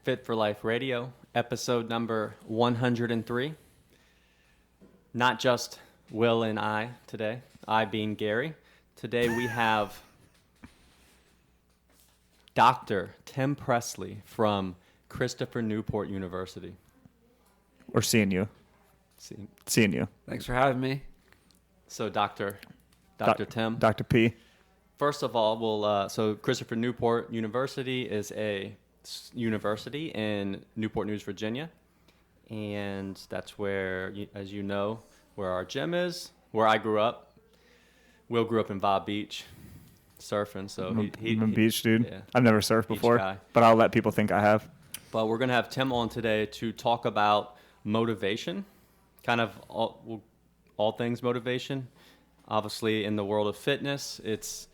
Fit for Life Radio, episode number 103. Not just Will and I today, I being Gary. Today we have Dr. Tim Pressley from Christopher Newport University. We're seeing you. Seeing you. Thanks for having me. So Dr. Tim. Dr. P. First of all, so Christopher Newport University is a university in Newport News, Virginia. And that's where, as you know, where our gym is, where I grew up. Will grew up in Bob Beach, surfing. So I'm a beach dude. Yeah. I've never surfed before, but I'll let people think I have. But we're going to have Tim on today to talk about motivation, kind of all things motivation. Obviously, in the world of fitness, it's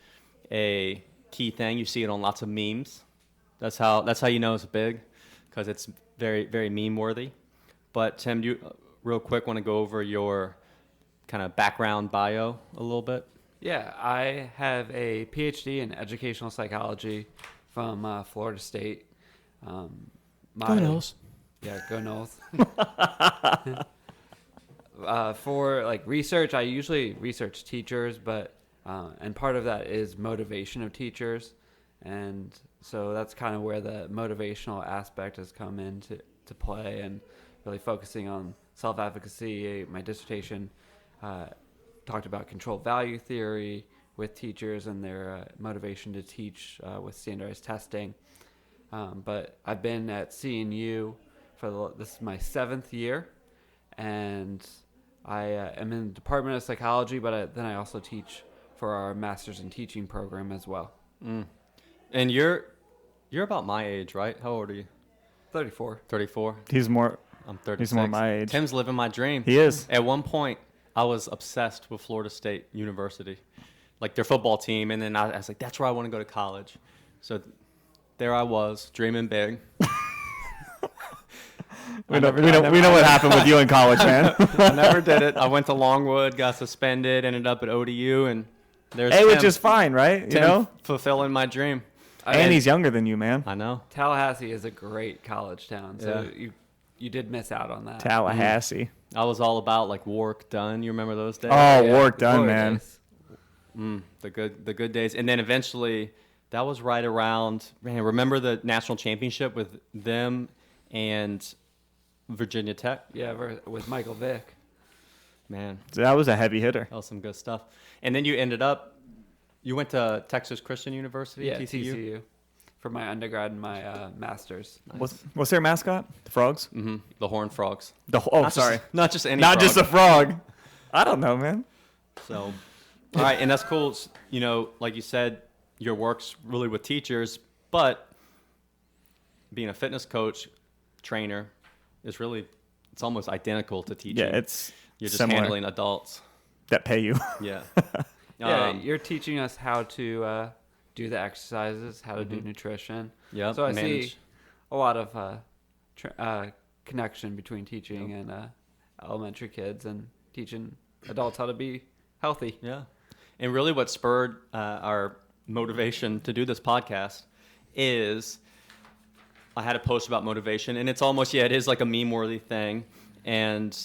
a key thing. You see it on lots of memes. That's how you know it's big, because it's very, very meme worthy. But Tim, do you real quick want to go over your kind of background bio a little bit? Yeah, I have a Ph.D. in educational psychology from Florida State. Go Noles. Yeah, go Noles. For research, I usually research teachers, but and part of that is motivation of teachers, and so that's kind of where the motivational aspect has come into play, and really focusing on self-efficacy. My dissertation talked about controlled value theory with teachers and their motivation to teach with standardized testing. But I've been at CNU this is my 7th year, and I am in the Department of Psychology, but then I also teach for our Master's in Teaching program as well. Mm. And you're about my age, right? How old are you? 34. 34? I'm 36. He's more my age. Tim's living my dream. He is. At one point, I was obsessed with Florida State University, like their football team, and then I was like, that's where I want to go to college. So there I was, dreaming big. We know what happened with you in college, man. I never did it. I went to Longwood, got suspended, ended up at ODU, and there's Tim, Tim, which is fine, right? Tim fulfilling my dream. And he's younger than you, man. I know. Tallahassee is a great college town, so you did miss out on that. Tallahassee. I was all about Warwick Dunn. You remember those days? Oh, yeah. Warwick Dunn, man. The good days. And then eventually, that was right around. Man, remember the national championship with them and Virginia Tech? Yeah, with Michael Vick. Man, that was a heavy hitter. That was some good stuff. And then you went to Texas Christian University? Yeah, TCU. For my undergrad and my master's. Nice. What's their mascot? The Frogs? Mm-hmm. The Horned Frogs. Not just any Not frog. just a frog. I don't know, man. So, all right, and that's cool. You know, like you said, your work's really with teachers, but being a fitness coach, trainer, it's almost identical to teaching. Yeah, you're just similar. handling adults That pay you. Yeah. Yeah, you're teaching us how to do the exercises, how to do nutrition. Yeah. So I see a lot of connection between teaching and elementary kids and teaching adults how to be healthy. Yeah. And really what spurred our motivation to do this podcast is I had a post about motivation, and it's almost, it is like a meme-worthy thing. And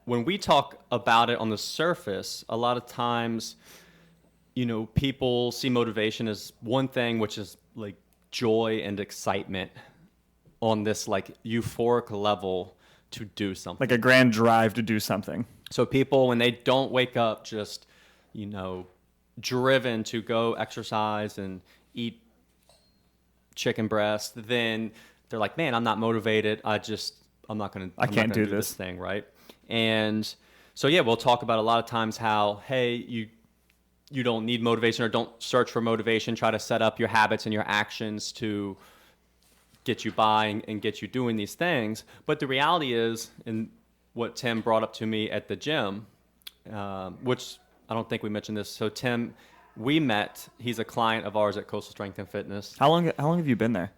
when we talk about it on the surface, a lot of times, people see motivation as one thing, which is like joy and excitement on this euphoric level to do something. Like a grand drive to do something. So people, when they don't wake up just, driven to go exercise and eat chicken breast, then they're like, man, I'm not motivated. I can't do this thing, right? And so, we'll talk about a lot of times how, hey, you don't need motivation, or don't search for motivation. Try to set up your habits and your actions to get you by and get you doing these things. But the reality is, and what Tim brought up to me at the gym, which I don't think we mentioned this. So Tim, we met. He's a client of ours at Coastal Strength and Fitness. How long have you been there?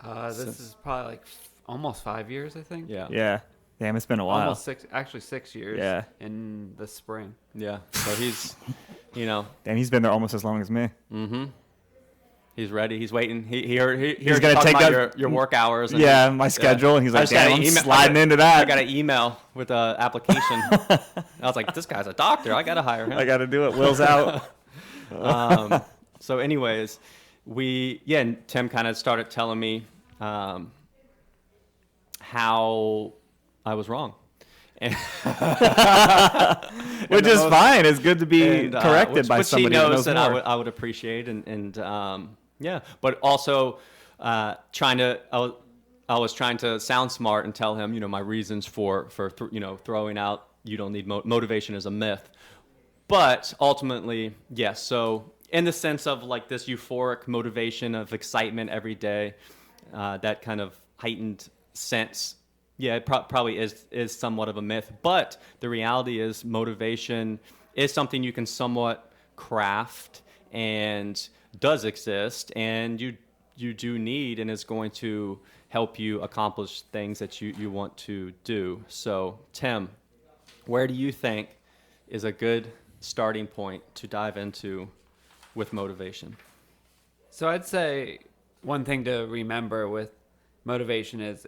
This is probably almost 5 years, I think. Yeah. Damn, it's been a while. Almost 6 years. Yeah. In the spring. Yeah. So he's, Damn, he's been there almost as long as me. Mm-hmm. He's ready. He's waiting. He's going to take your work hours. And my schedule. And he's like, damn, I'm sliding into that. I got an email with an application. I was like, this guy's a doctor. I got to hire him. I got to do it. Will's out. So anyways, and Tim kind of started telling me how I was wrong. Which is fine. It's good to be corrected by somebody who knows that more. I would appreciate, but also I was trying to sound smart and tell him, my reasons for throwing out you don't need motivation is a myth. But ultimately, yes. So in the sense of like this euphoric motivation of excitement every day, that kind of heightened sense. Yeah, it probably is somewhat of a myth, but the reality is motivation is something you can somewhat craft and does exist, and you do need, and is going to help you accomplish things that you want to do. So, Tim, where do you think is a good starting point to dive into with motivation? So I'd say one thing to remember with motivation is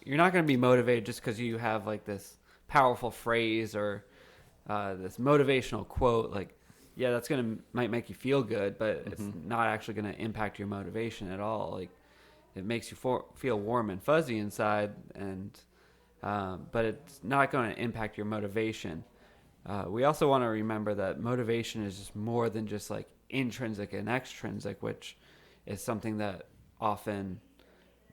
you're not going to be motivated just because you have like this powerful phrase or this motivational quote. Like, yeah, that's might make you feel good, but it's not actually going to impact your motivation at all. Like, it makes you feel warm and fuzzy inside, and but it's not going to impact your motivation. We also want to remember that motivation is just more than just like intrinsic and extrinsic, which is something that often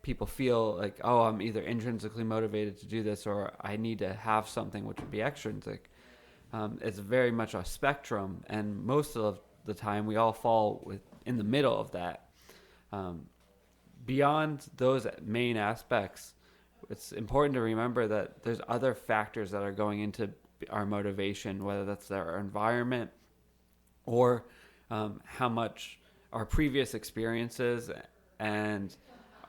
people feel like, oh, I'm either intrinsically motivated to do this or I need to have something, which would be extrinsic. It's very much a spectrum, and most of the time we all fall in the middle of that. Beyond those main aspects, it's important to remember that there's other factors that are going into our motivation, whether that's our environment or how much our previous experiences and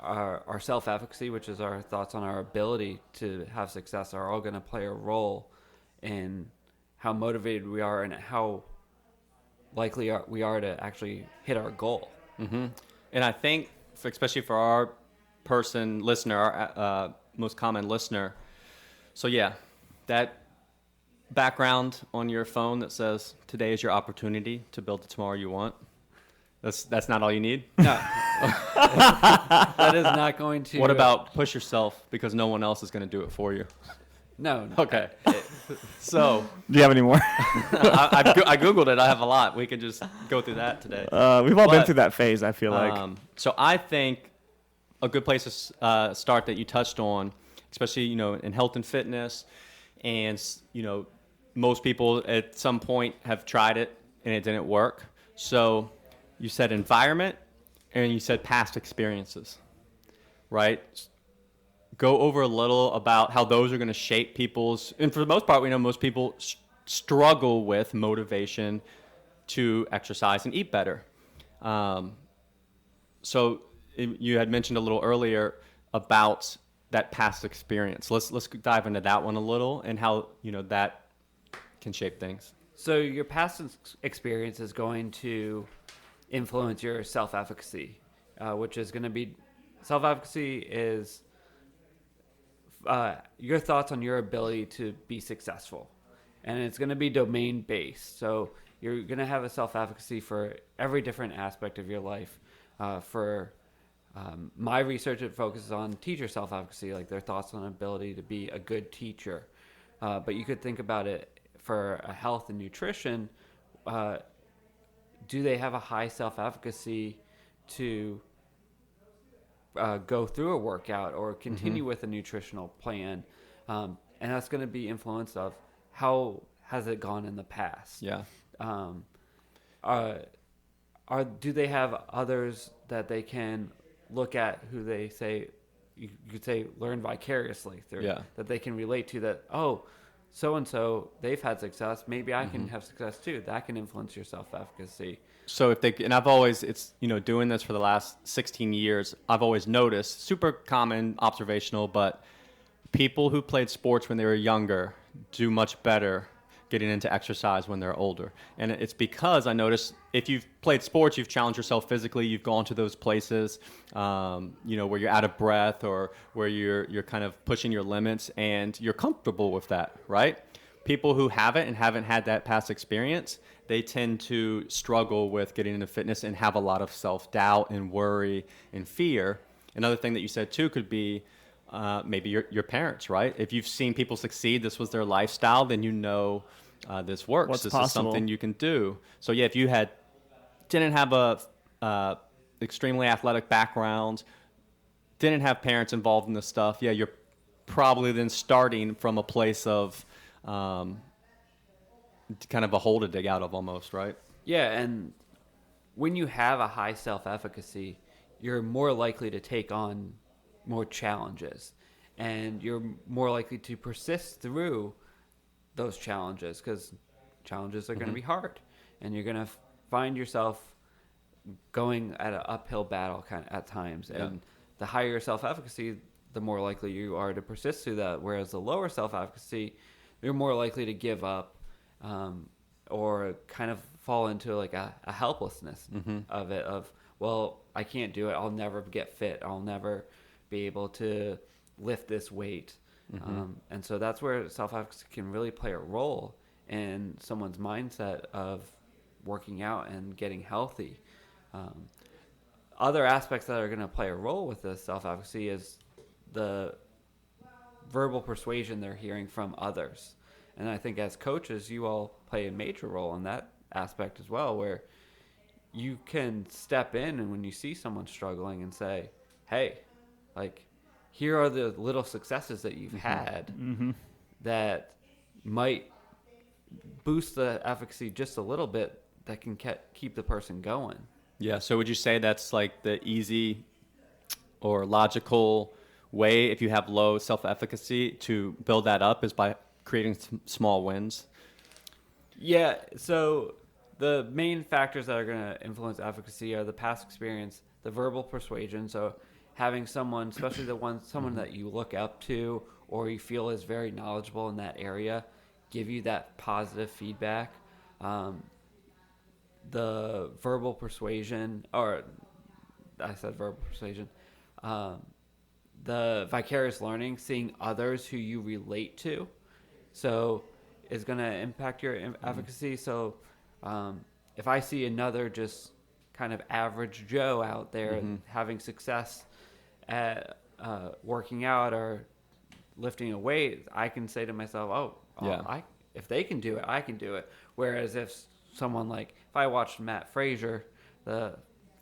our self-efficacy, which is our thoughts on our ability to have success, are all going to play a role in how motivated we are and how likely we are to actually hit our goal. Mm-hmm. And I think, especially for our listener, our most common listener, so yeah, that background on your phone that says, today is your opportunity to build the tomorrow you want. That's not all you need? No. That is not going to... What about push yourself because no one else is going to do it for you? No. Okay. So... Do you have any more? I Googled it. I have a lot. We could just go through that today. We've all been through that phase, I feel like. So I think a good place to start that you touched on, especially, in health and fitness, and, most people at some point have tried it and it didn't work. So... You said environment, and you said past experiences, right? Go over a little about how those are going to shape people's, and for the most part, we know most people struggle with motivation to exercise and eat better. So you had mentioned a little earlier about that past experience. Let's dive into that one a little and how, that can shape things. So your past experience is going to influence your self-efficacy, which is going to be, self-efficacy is your thoughts on your ability to be successful, and it's going to be domain-based. So you're going to have a self-efficacy for every different aspect of your life. For my research, it focuses on teacher self-efficacy, like their thoughts on ability to be a good teacher. But you could think about it for a health and nutrition. Do they have a high self-efficacy to go through a workout or continue with a nutritional plan? And that's going to be influenced of how has it gone in the past. Yeah. Do they have others that they can look at who they say, you could say, learn vicariously through, that they can relate to, that, oh, so-and-so, they've had success. Maybe I can have success too. That can influence your self-efficacy. So and I've always, it's, doing this for the last 16 years, I've always noticed, super common, observational, but people who played sports when they were younger do much better getting into exercise when they're older. And it's because I noticed if you've played sports, you've challenged yourself physically, you've gone to those places, where you're out of breath or where you're kind of pushing your limits and you're comfortable with that, right? People who haven't had that past experience, they tend to struggle with getting into fitness and have a lot of self-doubt and worry and fear. Another thing that you said too could be maybe your parents, right? If you've seen people succeed, this was their lifestyle, then this works. What's this possible? Is something you can do. So yeah, if you didn't have a extremely athletic background, didn't have parents involved in this stuff, yeah, you're probably then starting from a place of kind of a hole to dig out of almost, right? Yeah, and when you have a high self-efficacy, you're more likely to take on more challenges, and you're more likely to persist through those challenges because challenges are going to be hard, and you're going to find yourself going at an uphill battle kind of at times. Yeah. And the higher your self-efficacy, the more likely you are to persist through that. Whereas the lower self-efficacy, you're more likely to give up or kind of fall into like a helplessness of it. Of, well, I can't do it. I'll never get fit. I'll never be able to lift this weight. And so that's where self-efficacy can really play a role in someone's mindset of working out and getting healthy. Other aspects that are going to play a role with this self-efficacy is the verbal persuasion they're hearing from others. And I think as coaches, you all play a major role in that aspect as well, where you can step in and when you see someone struggling and say, hey, like, here are the little successes that you've had that might boost the efficacy just a little bit that can keep the person going. Yeah, so would you say that's like the easy or logical way, if you have low self-efficacy, to build that up is by creating small wins? Yeah, so the main factors that are going to influence efficacy are the past experience, the verbal persuasion, so having someone, especially someone that you look up to or you feel is very knowledgeable in that area, give you that positive feedback. The verbal persuasion, or I said verbal persuasion, the vicarious learning, seeing others who you relate to, so is going to impact your efficacy. So if I see another just kind of average Joe out there having success at working out or lifting a weight, I can say to myself, if they can do it, I can do it. Whereas if someone like, if I watched Matt Frazier, the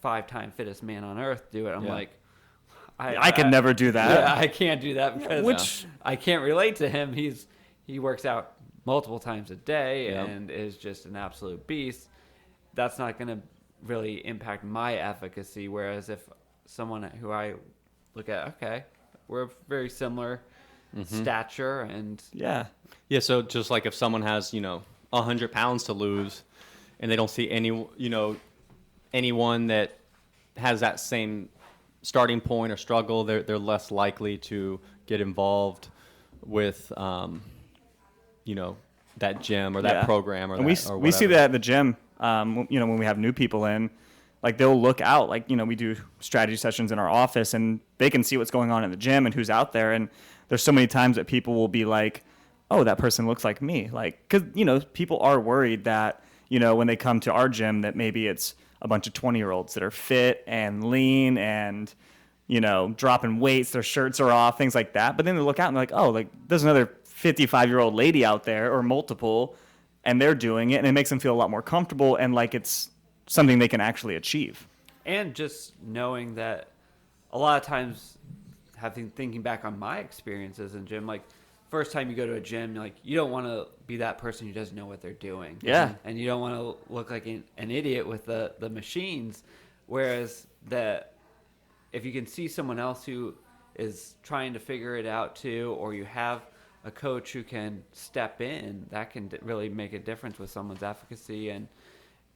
5-time fittest man on earth, do it, I'm like, I can never do that. Yeah, I can't do that because I can't relate to him. He works out multiple times a day and is just an absolute beast. That's not going to really impact my efficacy. Whereas if someone who I look at, okay, we're very similar stature and yeah. So just like if someone has 100 pounds to lose, and they don't see anyone that has that same starting point or struggle, they're less likely to get involved with that gym or that program or we see that at the gym. When we have new people in, like they'll look out, like we do strategy sessions in our office and they can see what's going on in the gym and who's out there, and there's so many times that people will be like, oh, that person looks like me, like, because people are worried that when they come to our gym that maybe it's a bunch of 20-year-olds that are fit and lean and dropping weights, their shirts are off, things like that. But then they look out and they're like, oh, like there's another 55-year-old lady out there or multiple, and they're doing it, and it makes them feel a lot more comfortable and like it's something they can actually achieve. And just knowing that a lot of times, thinking back on my experiences in gym, like first time you go to a gym, like you don't want to be that person who doesn't know what they're doing. Yeah. And you don't want to look like an idiot with the machines. Whereas that if you can see someone else who is trying to figure it out too, or you have a coach who can step in, that can really make a difference with someone's efficacy. And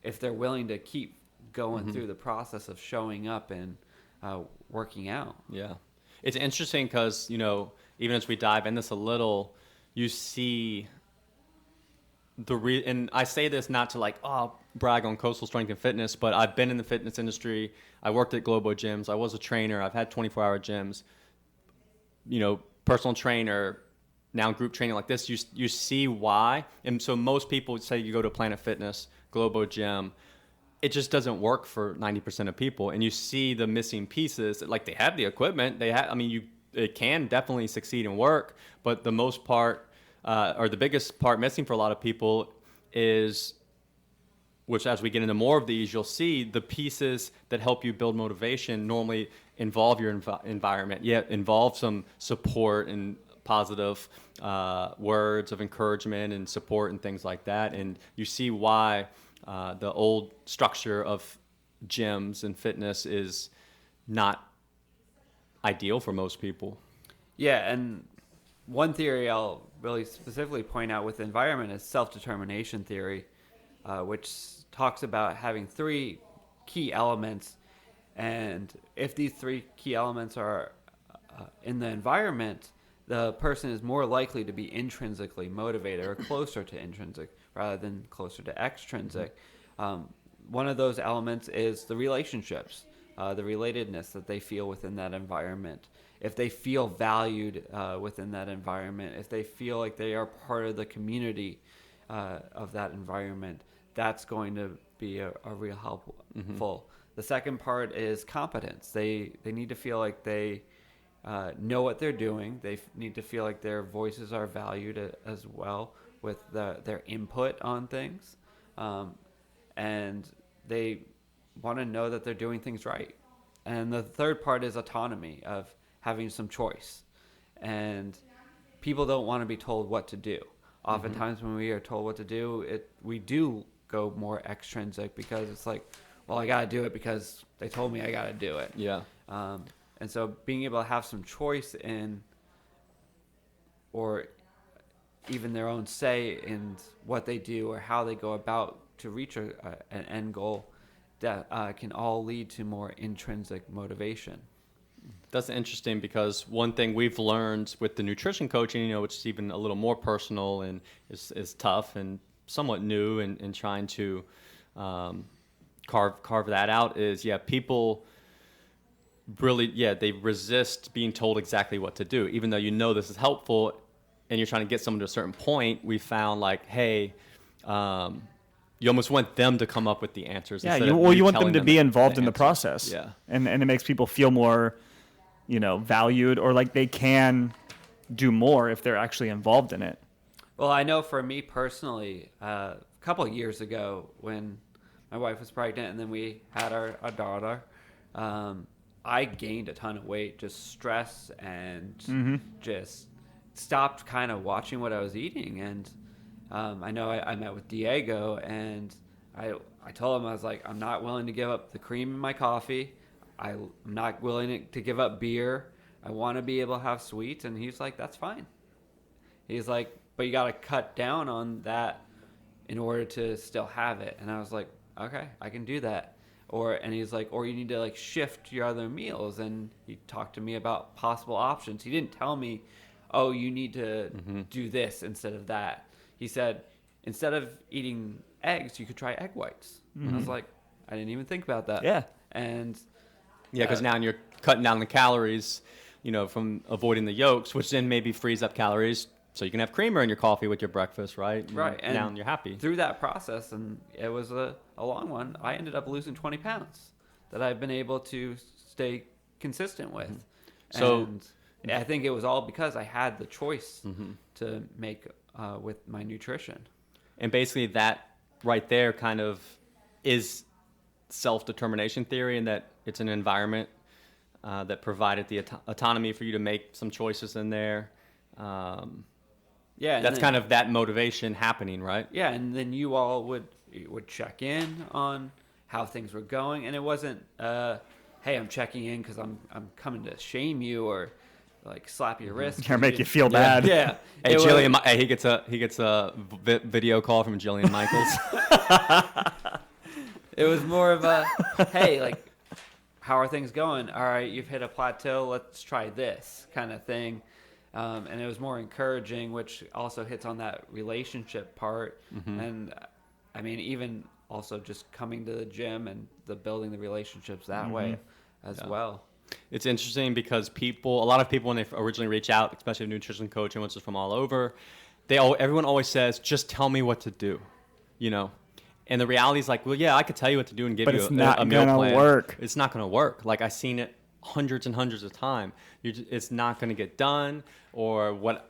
if they're willing to keep going through the process of showing up and working out. Yeah. It's interesting because, even as we dive in this a little, you see and I say this not to like, brag on Coastal Strength and Fitness, but I've been in the fitness industry. I worked at Globo gyms. I was a trainer. I've had 24-hour gyms, personal trainer, now group training like this. You see why. And so most people say you go to Planet Fitness, Globo gym, it just doesn't work for 90% of people. And you see the missing pieces. Like, they have the equipment. It can definitely succeed and work, but the most part, or the biggest part missing for a lot of people is, which as we get into more of these, you'll see the pieces that help you build motivation normally involve your environment. Yeah, involve some support and positive words of encouragement and support and things like that. And you see why the old structure of gyms and fitness is not ideal for most people. Yeah, and one theory I'll really specifically point out with the environment is self-determination theory, which talks about having 3 key elements. And if these 3 key elements are in the environment, the person is more likely to be intrinsically motivated or closer to intrinsic rather than closer to extrinsic. One of those elements is the relationships, the relatedness that they feel within that environment. If they feel valued within that environment, if they feel like they are part of the community of that environment, that's going to be a real helpful. Mm-hmm. The second part is competence. They need to feel like they know what they're doing. They need to feel like their voices are valued as well with their input on things. And they want to know that they're doing things right. And the third part is autonomy, of having some choice. And people don't want to be told what to do. Oftentimes when we are told what to do, we do go more extrinsic, because it's like, well, I got to do it because they told me I got to do it. Yeah. And so being able to have some choice in, or even their own say in what they do or how they go about to reach an end goal, that can all lead to more intrinsic motivation. That's interesting, because one thing we've learned with the nutrition coaching, which is even a little more personal and is tough and somewhat new, and trying to carve that out, is people really they resist being told exactly what to do, even though this is helpful and you're trying to get someone to a certain point. We found like, hey, you almost want them to come up with the answers. Yeah, you want them to be involved in the process. Yeah, and it makes people feel more, valued, or like they can do more if they're actually involved in it. Well, I know for me personally, a couple of years ago when my wife was pregnant and then we had our daughter, I gained a ton of weight, just stress, and just stopped kind of watching what I was eating. And I know I met with Diego, and I told him, I was like, I'm not willing to give up the cream in my coffee. I'm not willing to give up beer. I want to be able to have sweets. And he's like, that's fine. He's like, but you got to cut down on that in order to still have it. And I was like, okay, I can do that. And he's like, or you need to like shift your other meals. And he talked to me about possible options. He didn't tell me, oh, you need to do this instead of that. He said, instead of eating eggs, you could try egg whites. And I was like, I didn't even think about that. Yeah. And because now you're cutting down the calories, from avoiding the yolks, which then maybe frees up calories so you can have creamer in your coffee with your breakfast, right? Right. And now you're happy. Through that process, and it was a long one, I ended up losing 20 pounds that I've been able to stay consistent with. So and I think it was all because I had the choice to make with my nutrition. And basically that right there kind of is self-determination theory, in that it's an environment that provided the autonomy for you to make some choices in there. That's kind of that motivation happening, right? Yeah, and then you all would check in on how things were going, and it wasn't, hey, I'm checking in because I'm coming to shame you or like slap your wrist or make you feel bad. Yeah. Hey, Jillian, he gets a video call from Jillian Michaels. It was more of a, hey, like, how are things going? All right, you've hit a plateau. Let's try this kind of thing. And it was more encouraging, which also hits on that relationship part. And I mean, even also just coming to the gym and the building the relationships that way as well. It's interesting because a lot of people, when they originally reach out, especially a nutrition coach and ones from all over, everyone always says, just tell me what to do, And the reality is like, well, yeah, I could tell you what to do and give you a meal plan. But it's not going to work. It's not going to work. Like, I've seen it hundreds and hundreds of times. It's not going to get done, or what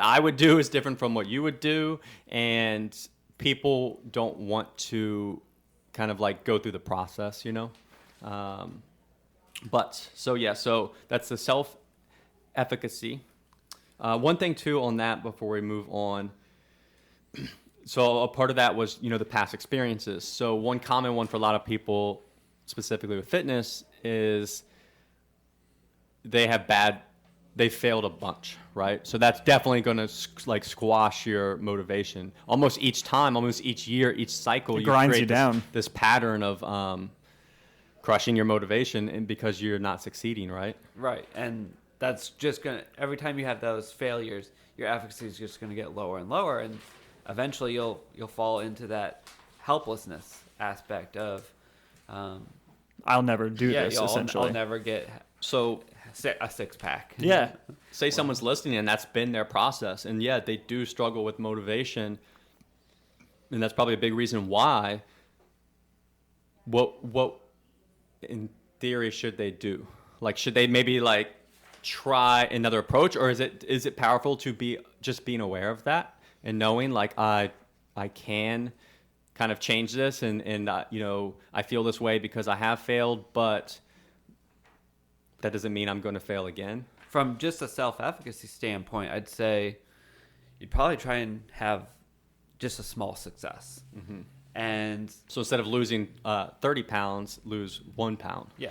I would do is different from what you would do, and people don't want to kind of like go through the process, So that's the self-efficacy. One thing too on that before we move on. So a part of that was, the past experiences. So one common one for a lot of people, specifically with fitness, is they failed a bunch, right? So that's definitely going to squash your motivation. Almost each time, almost each year, each cycle, it grinds you down. This pattern of crushing your motivation, and because you're not succeeding, right? Right, and that's just every time you have those failures, your efficacy is just gonna get lower and lower, and eventually you'll fall into that helplessness aspect of I'll never do this. Essentially, I'll never get a six-pack. Yeah. Say someone's listening and that's been their process, and yeah, they do struggle with motivation, and that's probably a big reason why. What in theory should they do? Like, should they maybe try another approach, or is it powerful to be just being aware of that and knowing like I can kind of change this, and I feel this way because I have failed, but that doesn't mean I'm going to fail again. From just a self-efficacy standpoint, I'd say you'd probably try and have just a small success. And so instead of losing 30 pounds, lose 1 pound. Yeah.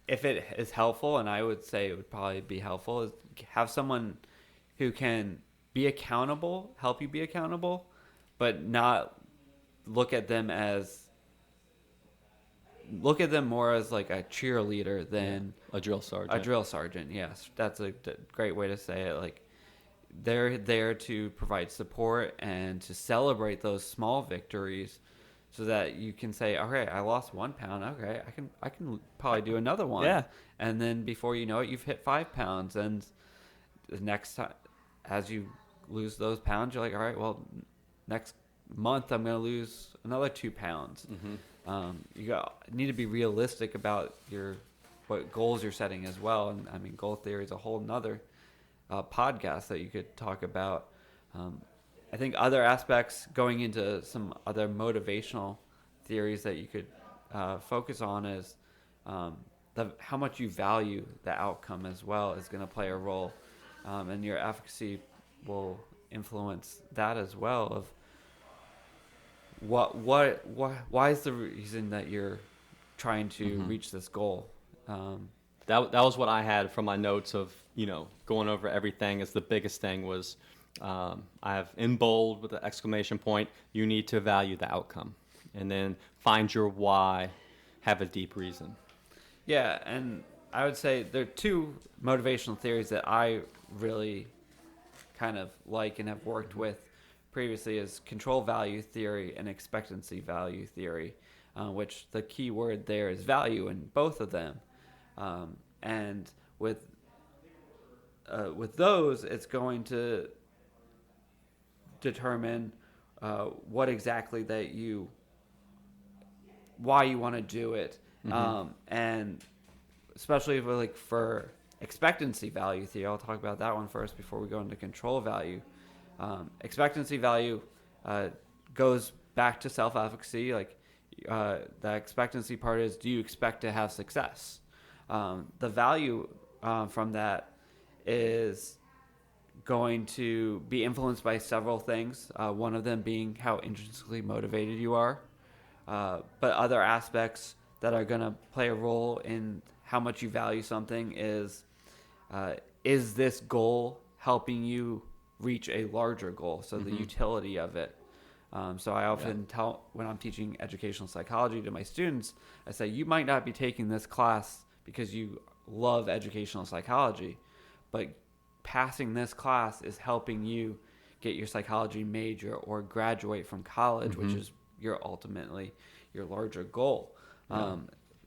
If it is helpful, and I would say it would probably be helpful, is have someone who can be accountable, help you be accountable, but not look at them more as like a cheerleader than a drill sergeant. A drill sergeant, yes. That's a great way to say it. Like, they're there to provide support and to celebrate those small victories, so that you can say, okay, I lost 1 pound. Okay, I can probably do another one. Yeah. And then before you know it, you've hit 5 pounds. And the next time, as you lose those pounds, you're like, all right, well, next month I'm going to lose another 2 pounds. You need to be realistic about what goals you're setting as well. And I mean, goal theory is a whole nother podcast that you could talk about. I think other aspects, going into some other motivational theories that you could focus on, is how much you value the outcome as well is going to play a role, and your efficacy will influence that as well. Of why is the reason that you're trying to reach this goal? That was what I had from my notes of going over everything. As the biggest thing was, I have in bold with the exclamation point, you need to value the outcome, and then find your why, have a deep reason. Yeah, and I would say there are two motivational theories that I really kind of like and have worked with previously, is control value theory and expectancy value theory, which the key word there is value in both of them. And with those, it's going to determine what exactly why you want to do it, and especially for expectancy value theory. I'll talk about that one first before we go into control value. Expectancy value goes back to self-efficacy. The expectancy part is, do you expect to have success? The value from that is going to be influenced by several things, one of them being how intrinsically motivated you are, but other aspects that are going to play a role in how much you value something is this goal helping you reach a larger goal, so the utility of it. So I often tell, when I'm teaching educational psychology to my students, I say, you might not be taking this class because you love educational psychology, but passing this class is helping you get your psychology major or graduate from college, which is ultimately your larger goal.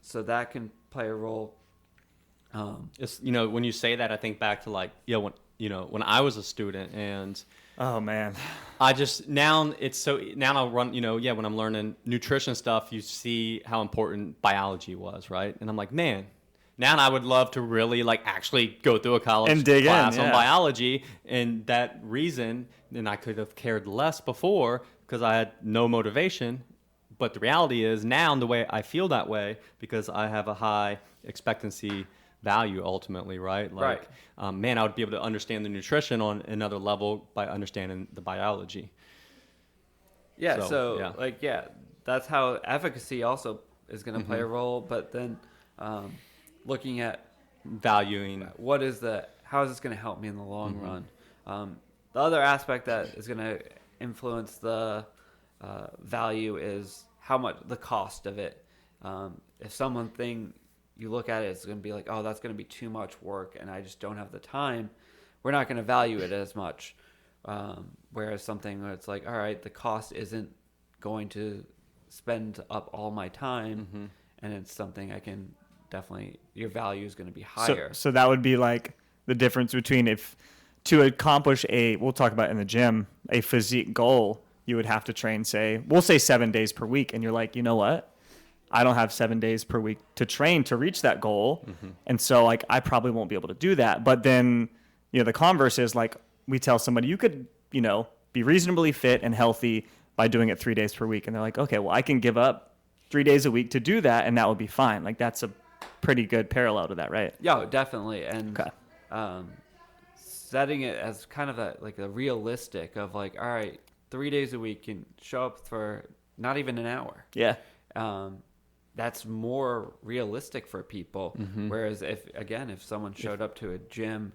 So that can play a role. It's, when you say that, I think back to when I was a student, and oh man, I just now I'll run, when I'm learning nutrition stuff, you see how important biology was, right? And I'm like, man, now I would love to really actually go through a college class on biology, and that reason, and I could have cared less before because I had no motivation. But the reality is now the way I feel that way because I have a high expectancy value ultimately, right? Right. Man, I would be able to understand the nutrition on another level by understanding the biology. Yeah. That's how efficacy also is going to play a role. But then looking at valuing how is this going to help me in the long run? The other aspect that is going to influence the value is how much the cost of it. If you look at it, it's going to be like, oh, that's going to be too much work and I just don't have the time, we're not going to value it as much. Whereas something where it's like, all right, the cost isn't going to spend up all my time, and it's something I can definitely, your value is going to be higher. So that would be like the difference between if to accomplish we'll talk about in the gym, a physique goal, you would have to train, we'll say 7 days per week. And you're like, you know what? I don't have 7 days per week to train to reach that goal. And so I probably won't be able to do that. But then, the converse is we tell somebody you could, be reasonably fit and healthy by doing it 3 days per week. And they're like, okay, well, I can give up 3 days a week to do that. And that would be fine. That's a pretty good parallel to that, right? Yeah, definitely. And setting it as kind of a realistic of all right, 3 days a week can show up for not even an hour. Yeah. That's more realistic for people. Whereas if someone showed up to a gym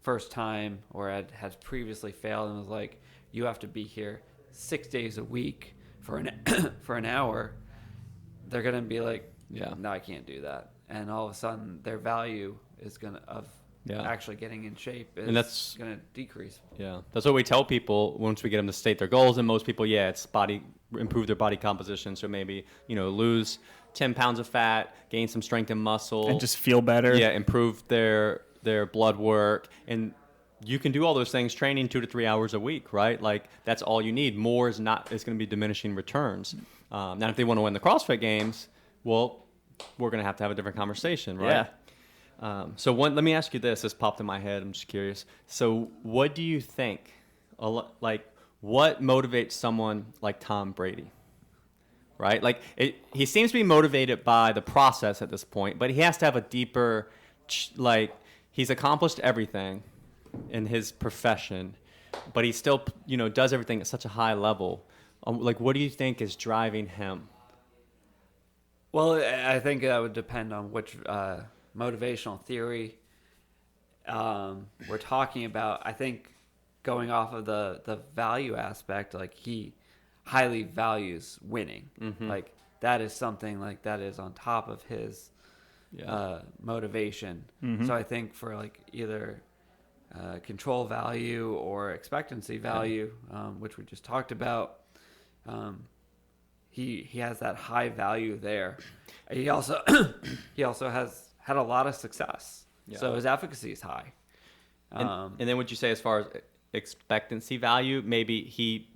first time or has previously failed and was like, you have to be here 6 days a week for an hour, they're going to be like, no, I can't do that. And all of a sudden their value is actually getting in shape is going to decrease. Yeah. That's what we tell people once we get them to state their goals. And most people, it's improve their body composition. So maybe, lose 10 pounds of fat, gain some strength and muscle. And just feel better. Yeah. Improve their blood work. And you can do all those things training 2 to 3 hours a week, right? That's all you need. More is going to be diminishing returns. Now, if they want to win the CrossFit games, well, we're going to have a different conversation, right? Yeah. Let me ask you this. This popped in my head. I'm just curious. So what do you think, what motivates someone like Tom Brady, right? He seems to be motivated by the process at this point, but he has to have a deeper, he's accomplished everything in his profession, but he still, does everything at such a high level. What do you think is driving him? Well, I think that would depend on which motivational theory we're talking about. I think going off of the value aspect, he highly values winning. That is something that is on top of his motivation. So I think for either control value or expectancy value, which we just talked about, he has that high value there. He also has had a lot of success. So his efficacy is high. And then would you say as far as expectancy value, maybe he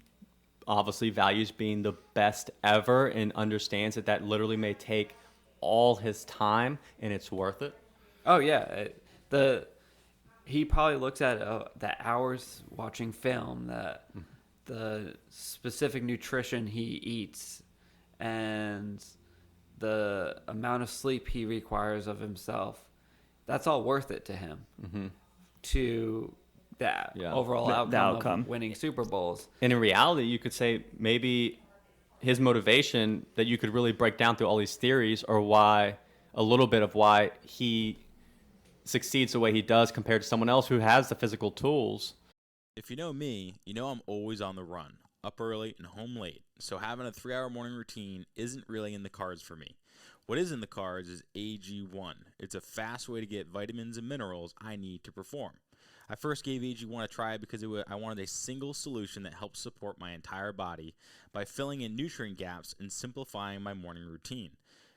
obviously values being the best ever and understands that literally may take all his time and it's worth it? Oh yeah. He probably looks at the hours watching film, the specific nutrition he eats, and the amount of sleep he requires of himself. That's all worth it to him. To that overall outcome of winning Super Bowls. And in reality, you could say maybe his motivation that you could really break down through all these theories or a little bit of why he succeeds the way he does compared to someone else who has the physical tools. If you know me, you know I'm always on the run. up early and home late, so having a 3-hour morning routine isn't really in the cards for me. What is in the cards is AG1. It's a fast way to get vitamins and minerals I need to perform. I first gave AG1 a try because I wanted a single solution that helps support my entire body by filling in nutrient gaps and simplifying my morning routine.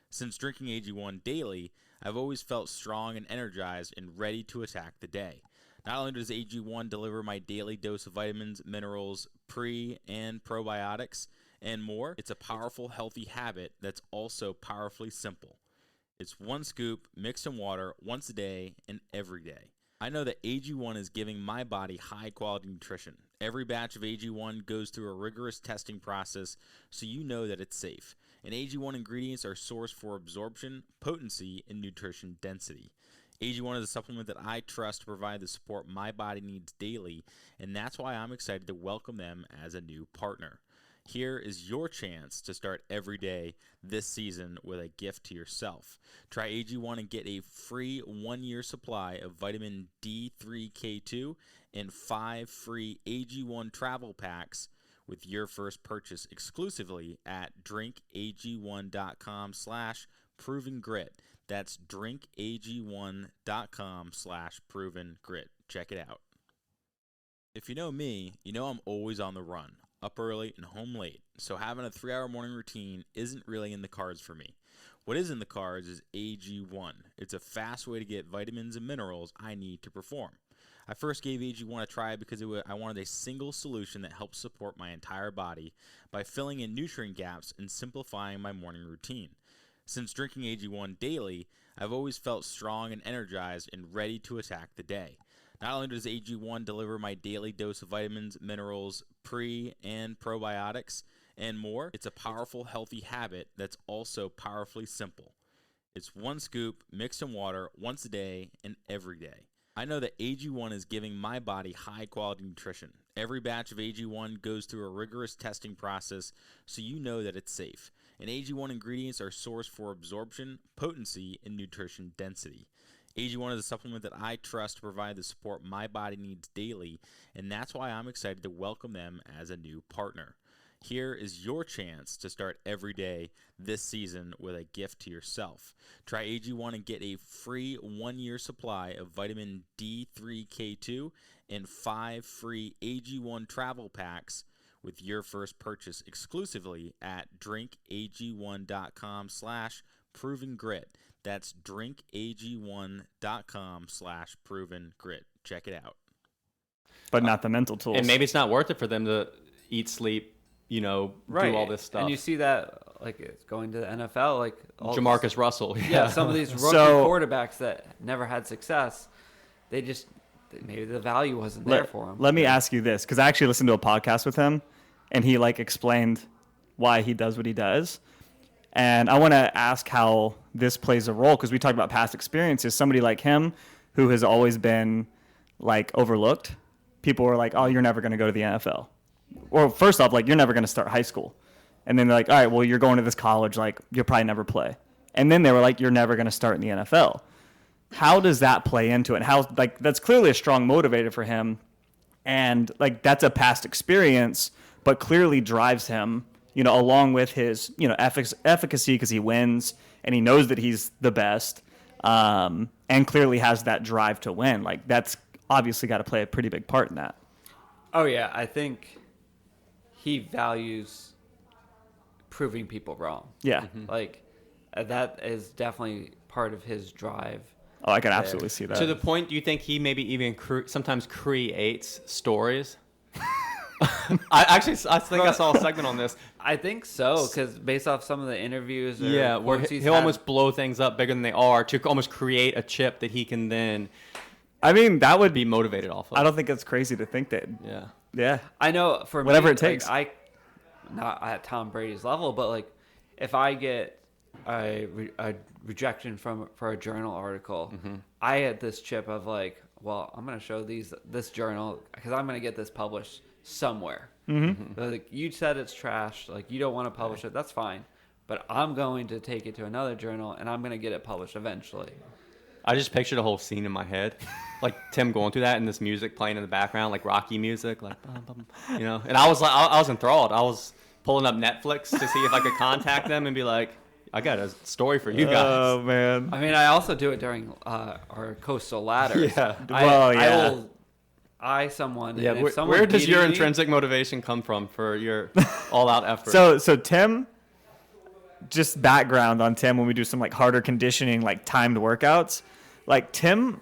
Since drinking AG1 daily, I've always felt strong and energized and ready to attack the day. Not only does AG1 deliver my daily dose of vitamins, minerals, pre- and probiotics, and more, it's a powerful, healthy habit that's also powerfully simple. It's one scoop mixed in water once a day and every day. I know that AG1 is giving my body high-quality nutrition. Every batch of AG1 goes through a rigorous testing process, so you know that it's safe. And AG1 ingredients are sourced for absorption, potency, and nutrition density. AG1 is a supplement that I trust to provide the support my body needs daily, and that's why I'm excited to welcome them as a new partner. Here is your chance to start every day this season with a gift to yourself. Try AG1 and get a free 1-year supply of vitamin D3K2 and 5 free AG1 travel packs with your first purchase exclusively at drinkag1.com/provengrit. That's drinkag1.com/provengrit. Check it out. If you know me, you know I'm always on the run, up early and home late, so having a 3-hour morning routine isn't really in the cards for me. What is in the cards is AG1. It's a fast way to get vitamins and minerals I need to perform. I first gave AG1 a try because I wanted a single solution that helps support my entire body by filling in nutrient gaps and simplifying my morning routine. Since drinking AG1 daily, I've always felt strong and energized and ready to attack the day. Not only does AG1 deliver my daily dose of vitamins, minerals, pre- and probiotics, and more, it's a powerful, healthy habit that's also powerfully simple. It's one scoop mixed in water once a day and every day. I know that AG1 is giving my body high-quality nutrition. Every batch of AG1 goes through a rigorous testing process, so you know that it's safe. And AG1 ingredients are sourced for absorption, potency, and nutrition density. AG1 is a supplement that I trust to provide the support my body needs daily, and that's why I'm excited to welcome them as a new partner. Here is your chance to start every day this season with a gift to yourself. Try AG1 and get a free 1-year supply of vitamin D3K2 and 5 free AG1 travel packs with your first purchase exclusively at drinkag1.com/provengrit. That's drinkag1.com/provengrit. Check it out. But not the mental tools. And maybe it's not worth it for them to eat, sleep, do all this stuff. And you see that, like, it's going to the NFL, like Jamarcus Russell. Yeah, some of these rookie quarterbacks that never had success, maybe the value wasn't there for them. Let me ask you this, because I actually listened to a podcast with him, and he explained why he does what he does. And I want to ask how this plays a role, because we talked about past experiences. Somebody like him, who has always been overlooked, people were like, "Oh, you're never going to go to the NFL." Or first off, you're never going to start high school. And then they're like, "All right, well, you're going to this college, you'll probably never play." And then they were like, "You're never going to start in the NFL." How does that play into it? And how that's clearly a strong motivator for him, and that's a past experience, but clearly drives him, along with his, efficacy, because he wins and he knows that he's the best, and clearly has that drive to win. That's obviously got to play a pretty big part in that. Oh yeah, I think he values proving people wrong. Yeah. Mm-hmm. That is definitely part of his drive. Oh, I can absolutely see that. To the point, do you think he maybe even sometimes creates stories? I think I saw a segment on this. I think so, because based off some of the interviews, where he'll almost blow things up bigger than they are to almost create a chip that he can then. I mean, that would be motivated off of. I don't think it's crazy to think that. Yeah. Yeah. I know for whatever me, it takes. Not at Tom Brady's level, but if I get a rejection for a journal article, mm-hmm. I had this chip of well, I'm going to show this journal because I'm going to get this published somewhere. Mm-hmm. You said it's trash, you don't want to publish it, that's fine, but I'm going to take it to another journal and I'm going to get it published eventually. I just pictured a whole scene in my head, like Tim going through that and this music playing in the background, like Rocky music, like, you know. And I was like, I was enthralled. I was pulling up Netflix to see if I could contact them and be like, I got a story for you guys. Oh man. I mean, I also do it during our coastal ladders. Yeah. I will eye someone. Yeah. And if Where does your intrinsic motivation come from for your all-out effort? So Tim, just background on Tim when we do some like harder conditioning, like timed workouts, like Tim,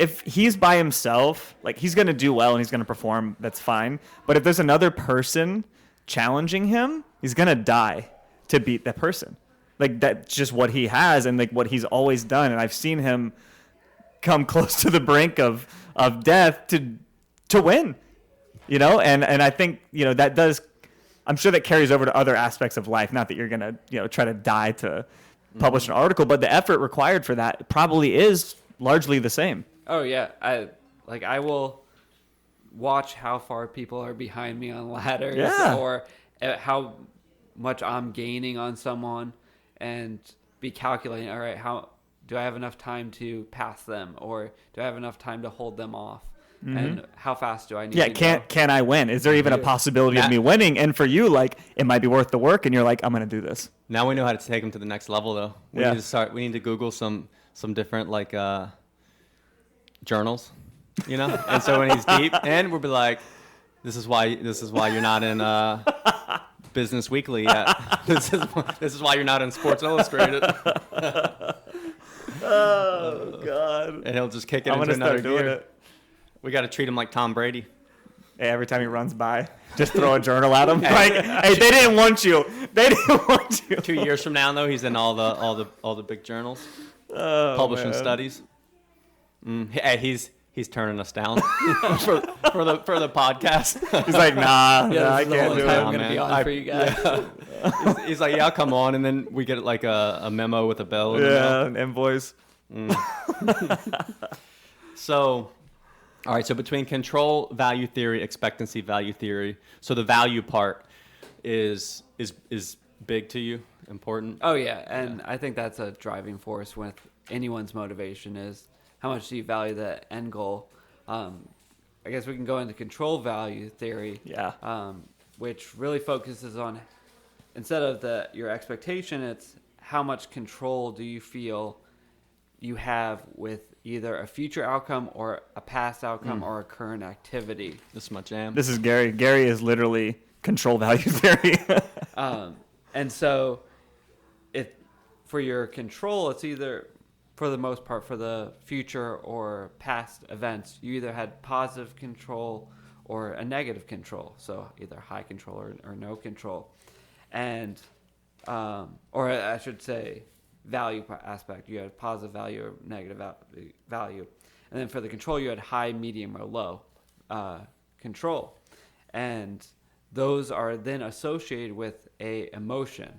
if he's by himself, like he's going to do well and he's going to perform. That's fine. But if there's another person challenging him, he's going to die to beat that person. Like that's just what he has and like what he's always done. And I've seen him come close to the brink of death to win, you know? And I think, you know, that does, I'm sure that carries over to other aspects of life. Not that you're going to, you know, try to die to publish an article, but the effort required for that probably is largely the same. Oh yeah. I will watch how far people are behind me on ladders or how much I'm gaining on someone and be calculating, all right, how do I have enough time to pass them or do I have enough time to hold them off? Mm-hmm. And how fast do I need to go? Can I win? Is there even a possibility of me winning? And for you, like, it might be worth the work and you're like, I'm going to do this. Now we know how to take them to the next level though. We need to Google some different like journals, you know? And so when he's deep and we'll be like, this is why you're not in Business Weekly yet. This is why you're not in Sports Illustrated. Oh God! And he'll just kick it into another gear. We got to treat him like Tom Brady. Hey, every time he runs by, just throw a journal at him. Like, hey, they didn't want you. They didn't want you. 2 years from now, though, he's in all the big journals, publishing studies. Hey, he's turning us down for the podcast. He's like, nah, I can't do it. I'm gonna be on for you guys. Yeah. He's like, yeah, I'll come on, and then we get like a memo with a bill. An invoice. So, all right. So between control value theory, expectancy value theory, so the value part is big to you, important. Oh yeah, and I think that's a driving force with anyone's motivation is how much do you value the end goal. I guess we can go into control value theory. Yeah. Which really focuses on, instead of your expectation, it's how much control do you feel you have with either a future outcome or a past outcome or a current activity. This is my jam. This is Gary. Gary is literally control value theory. And so for your control, it's either, for the most part, for the future or past events, you either had positive control or a negative control. So either high control or no control. And, or I should say, value aspect. You had positive value or negative value. And then for the control, you had high, medium, or low control. And those are then associated with a emotion.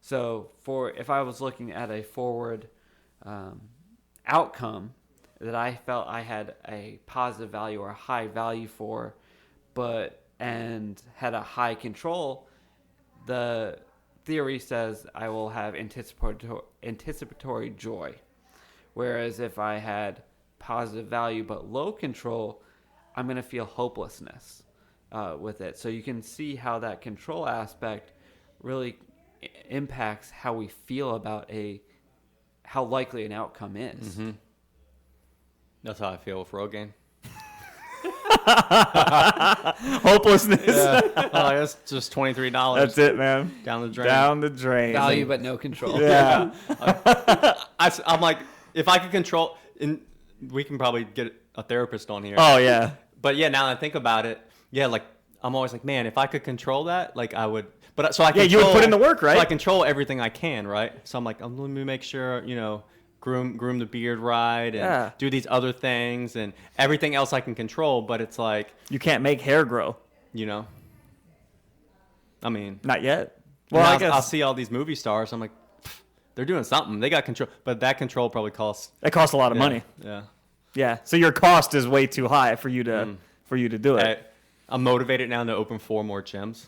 So if I was looking at a forward outcome that I felt I had a positive value or a high value for, and had a high control, the theory says I will have anticipatory joy. Whereas if I had positive value but low control, I'm going to feel hopelessness with it. So you can see how that control aspect really impacts how we feel about how likely an outcome is. Mm-hmm. That's how I feel with Rogaine. Hopelessness. Yeah. Oh, that's just $23. That's it, man. Down the drain. Down the drain. Value but no control. Yeah. I'm like, if I could control, we can probably get a therapist on here. Oh yeah. But yeah, now that I think about it, yeah, like I'm always like, man, if I could control that, like I would. But so I control, you would put in the work, right? So I control everything I can, right? So I'm like, let me make sure, groom the beard right and do these other things and everything else I can control. But it's like you can't make hair grow. I mean, not yet. Well, I I guess I'll see all these movie stars. I'm like, they're doing something. They got control, but that control probably costs. It costs a lot of money. Yeah. Yeah. So your cost is way too high for you to do it. I'm motivated now to open 4 more gyms,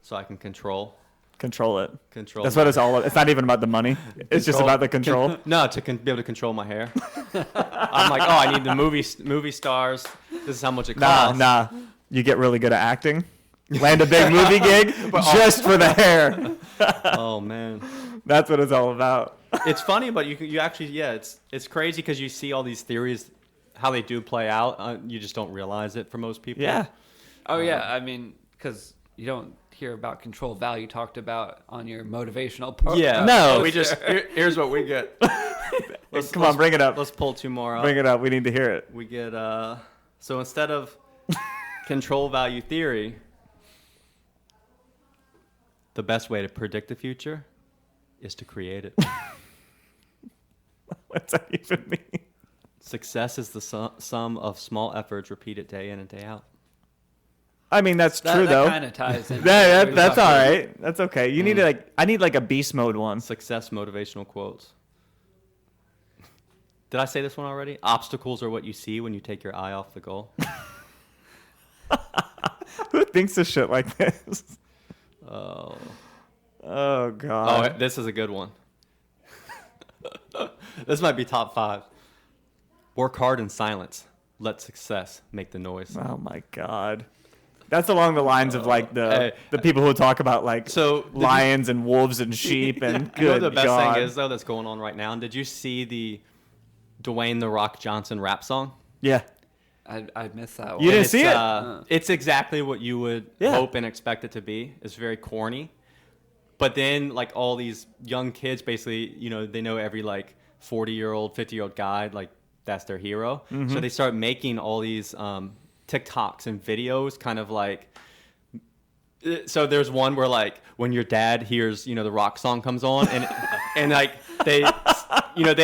so I can control. Control it. Control. That's what it's all about. It's not even about the money. It's just about the control. No, to be able to control my hair. I'm like, I need the movie stars. This is how much it costs. Nah. You get really good at acting. Land a big movie gig just for the hair. Oh, man. That's what it's all about. It's funny, but you actually, it's crazy because you see all these theories, how they do play out. You just don't realize it for most people. Yeah. Oh, yeah. I mean, because you don't hear about control value talked about on your motivational part. Yeah. No. We just, here's what we get. Come on, bring it up. Let's pull 2 more up. Bring it up. We need to hear it. We get, so instead of control value theory, the best way to predict the future is to create it. What's that even mean? Success is the sum of small efforts repeated day in and day out. I mean, that's true, though. That kind of ties in. That's all right. That's okay. You need I need like a beast mode one. Success motivational quotes. Did I say this one already? Obstacles are what you see when you take your eye off the goal. Who thinks of shit like this? Oh, God. Oh, this is a good one. This might be top 5. Work hard in silence. Let success make the noise. Oh, my God. That's along the lines of like the people who talk about like lions and wolves and sheep and good you know what the best God. thing is though that's going on right now? And did you see the Dwayne "The Rock" Johnson rap song? Yeah. I missed that one. You didn't see it? It's exactly what you would hope and expect it to be. It's very corny. But then like all these young kids basically, they know every like 40-year-old, 50-year-old guy, like that's their hero. Mm-hmm. So they start making all these TikToks and videos kind of like, so there's one where like when your dad hears, the Rock song comes on and like they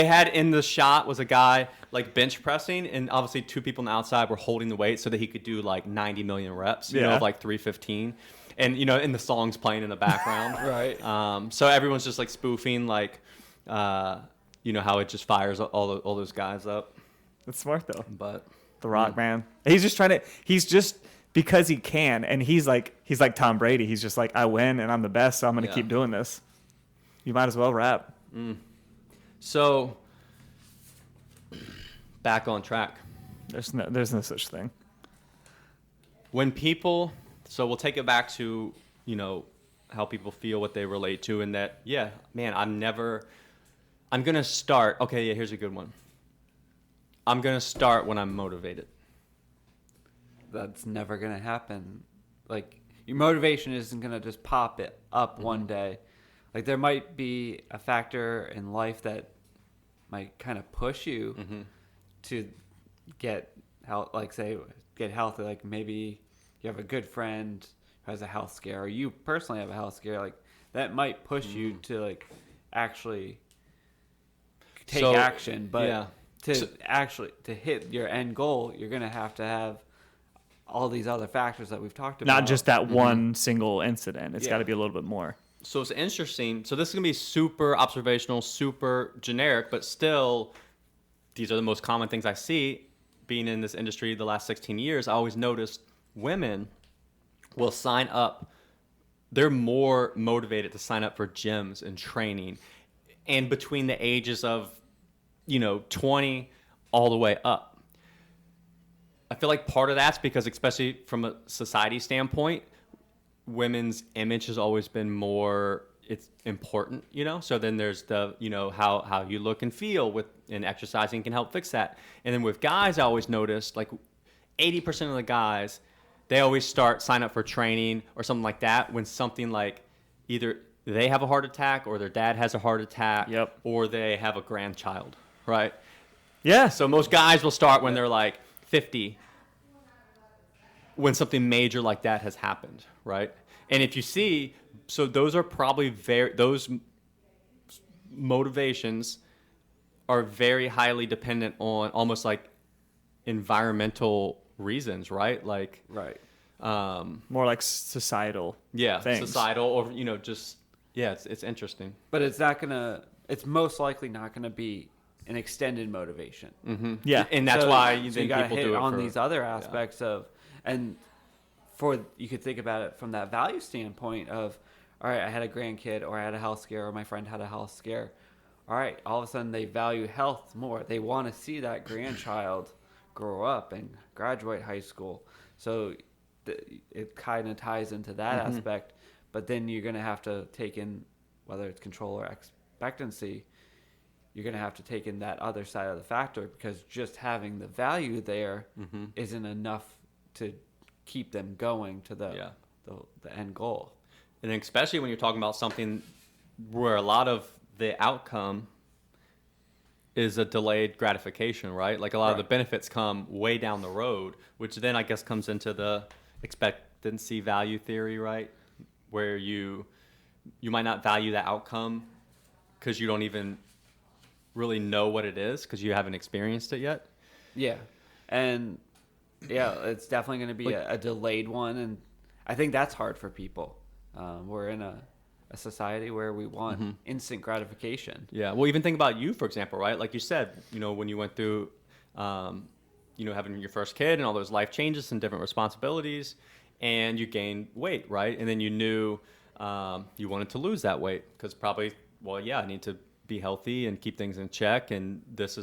had in the shot was a guy like bench pressing and obviously 2 people on the outside were holding the weight so that he could do like 90 million reps, of like 315. And, and the song's playing in the background. Right. So everyone's just like spoofing like, how it just fires all those guys up. That's smart though. But The Rock, man. He's just because he can, and he's like Tom Brady. He's just like, I win and I'm the best, so I'm going to keep doing this. You might as well rap. So back on track. There's no such thing. When people, so we'll take it back to, how people feel, what they relate to, and that, I'm going to start. Okay, here's a good one. I'm going to start when I'm motivated. That's never going to happen. Like, your motivation isn't going to just pop it up one day. Like, there might be a factor in life that might kind of push you to get healthy. Like, maybe you have a good friend who has a health scare, or you personally have a health scare. Like, that might push you to, like, actually take action. But to hit your end goal, you're going to have all these other factors that we've talked about. Not just that one single incident. It's got to be a little bit more. So it's interesting. So this is going to be super observational, super generic, but still, these are the most common things I see. Being in this industry the last 16 years, I always noticed women will sign up. They're more motivated to sign up for gyms and training. And between the ages of, 20 all the way up. I feel like part of that's because, especially from a society standpoint, women's image has always been more, it's important, So then there's the, how you look and feel and exercising can help fix that. And then with guys, I always noticed like 80% of the guys, they always sign up for training or something like that when something like either they have a heart attack or their dad has a heart attack or they have a grandchild, right? Yeah. So most guys will start when they're like 50, when something major like that has happened, right? And if you see, so those are probably those motivations are very highly dependent on almost like environmental reasons, right? Like, more like societal. Yeah, things. societal, or it's interesting. But it's most likely not gonna be an extended motivation. Mm-hmm. Yeah, and that's why you got to hit do it on these other aspects of, and you could think about it from that value standpoint of, all right, I had a grandkid, or I had a health scare, or my friend had a health scare. All right, all of a sudden they value health more. They want to see that grandchild grow up and graduate high school. So it kind of ties into that aspect. But then you're going to have to take in, whether it's control or expectancy, you're going to have to take in that other side of the factor, because just having the value there isn't enough to keep them going to the end goal. And then especially when you're talking about something where a lot of the outcome is a delayed gratification, right? Like a lot of the benefits come way down the road, which then I guess comes into the expectancy value theory, right? Where you might not value the outcome because you don't even really know what it is because you haven't experienced it yet. Yeah. And it's definitely going to be a delayed one. And I think that's hard for people. We're in a society where we want instant gratification. Yeah. Well, even think about you, for example, right? Like you said, when you went through, having your first kid and all those life changes and different responsibilities, and you gained weight, right? And then you knew you wanted to lose that weight because probably, I need to be healthy and keep things in check, and this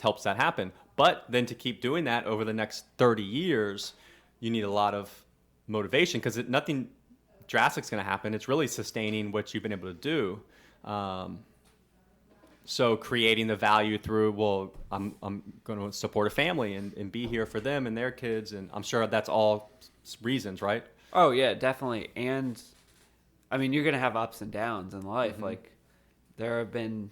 helps that happen. But then to keep doing that over the next 30 years, you need a lot of motivation because nothing drastic is going to happen. It's really sustaining what you've been able to do. So creating the value through, I'm going to support a family and be here for them and their kids. And I'm sure that's all reasons, right? Oh, yeah, definitely. And, I mean, you're going to have ups and downs in life. Like, there have been,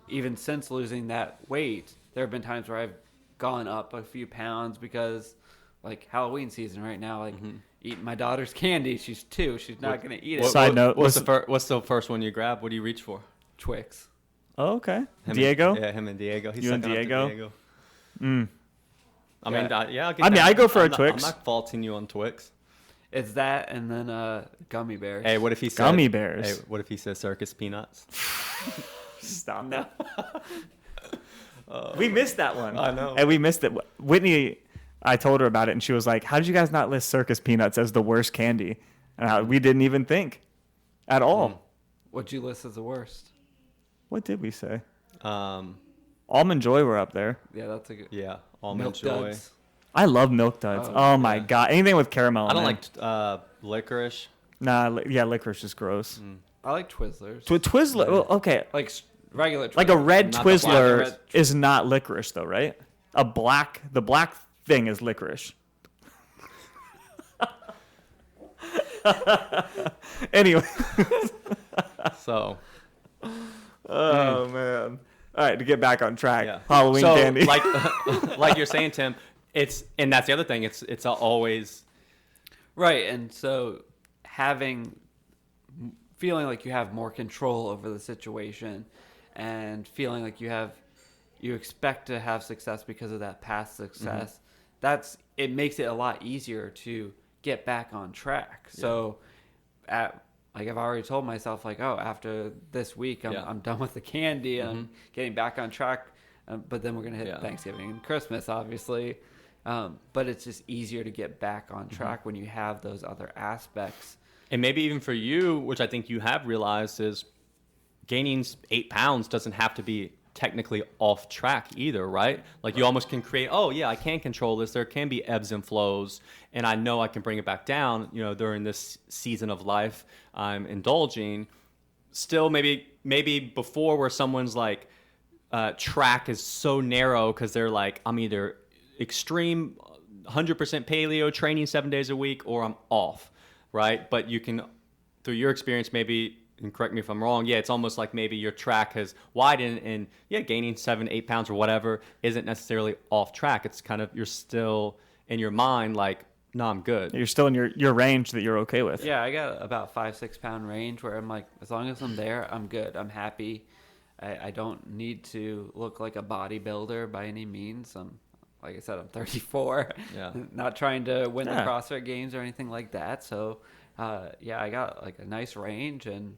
even since losing that weight, there have been times where I've gone up a few pounds because, like, Halloween season right now, like, eating my daughter's candy. She's 2. She's not going to eat it. Side note. What's the first one you grab? What do you reach for? Twix. Oh, okay. Diego? Him and Diego. You and Diego? I go for a Twix. I'm not faulting you on Twix. It's that and then gummy bears. Hey, what if he said gummy bears? Hey, what if he says circus peanuts? Stop now. We missed that one. I know. And we missed it. Whitney, I told her about it, and she was like, how did you guys not list circus peanuts as the worst candy? And we didn't even think at all. What'd you list as the worst? What did we say? Almond Joy were up there. Yeah, that's a good. Yeah, Almond Milk Joy. Duds. I love Milk Duds. Oh my God. Anything with caramel I don't in it. like licorice. Nah, licorice is gross. I like Twizzlers. Twizzler. Well, okay. Like regular Twizzlers. Like a red Not the Twizzler is not licorice, though, right? The black thing is licorice. Anyway. So. Oh, man. All right, to get back on track. Yeah. Halloween candy. like you're saying, Tim, and that's the other thing. It's always. Right, and so feeling like you have more control over the situation and feeling like you expect to have success because of that past success, it makes it a lot easier to get back on track. Yeah. So like I've already told myself, like, after this week, I'm done with the candy. I'm getting back on track. But then we're going to hit Thanksgiving and Christmas, obviously. But it's just easier to get back on track when you have those other aspects. And maybe even for you, which I think you have realized, is gaining 8 pounds doesn't have to be technically off track either, right? Like you almost can create, I can control this. There can be ebbs and flows, and I know I can bring it back down, during this season of life I'm indulging. Still, maybe before where someone's like, track is so narrow because they're like, I'm either extreme 100% paleo training 7 days a week or I'm off, right? But you can, through your experience, maybe, and correct me if I'm wrong, it's almost like maybe your track has widened and gaining 7-8 pounds or whatever isn't necessarily off track. It's kind of, you're still in your mind like, no, I'm good. You're still in your range that you're okay with. Yeah, I got about 5-6 pound range where I'm like, as long as I'm there, I'm good. I'm happy. I don't need to look like a bodybuilder by any means. Like I said, I'm 34. Yeah. Not trying to win the CrossFit Games or anything like that. So, I got like a nice range and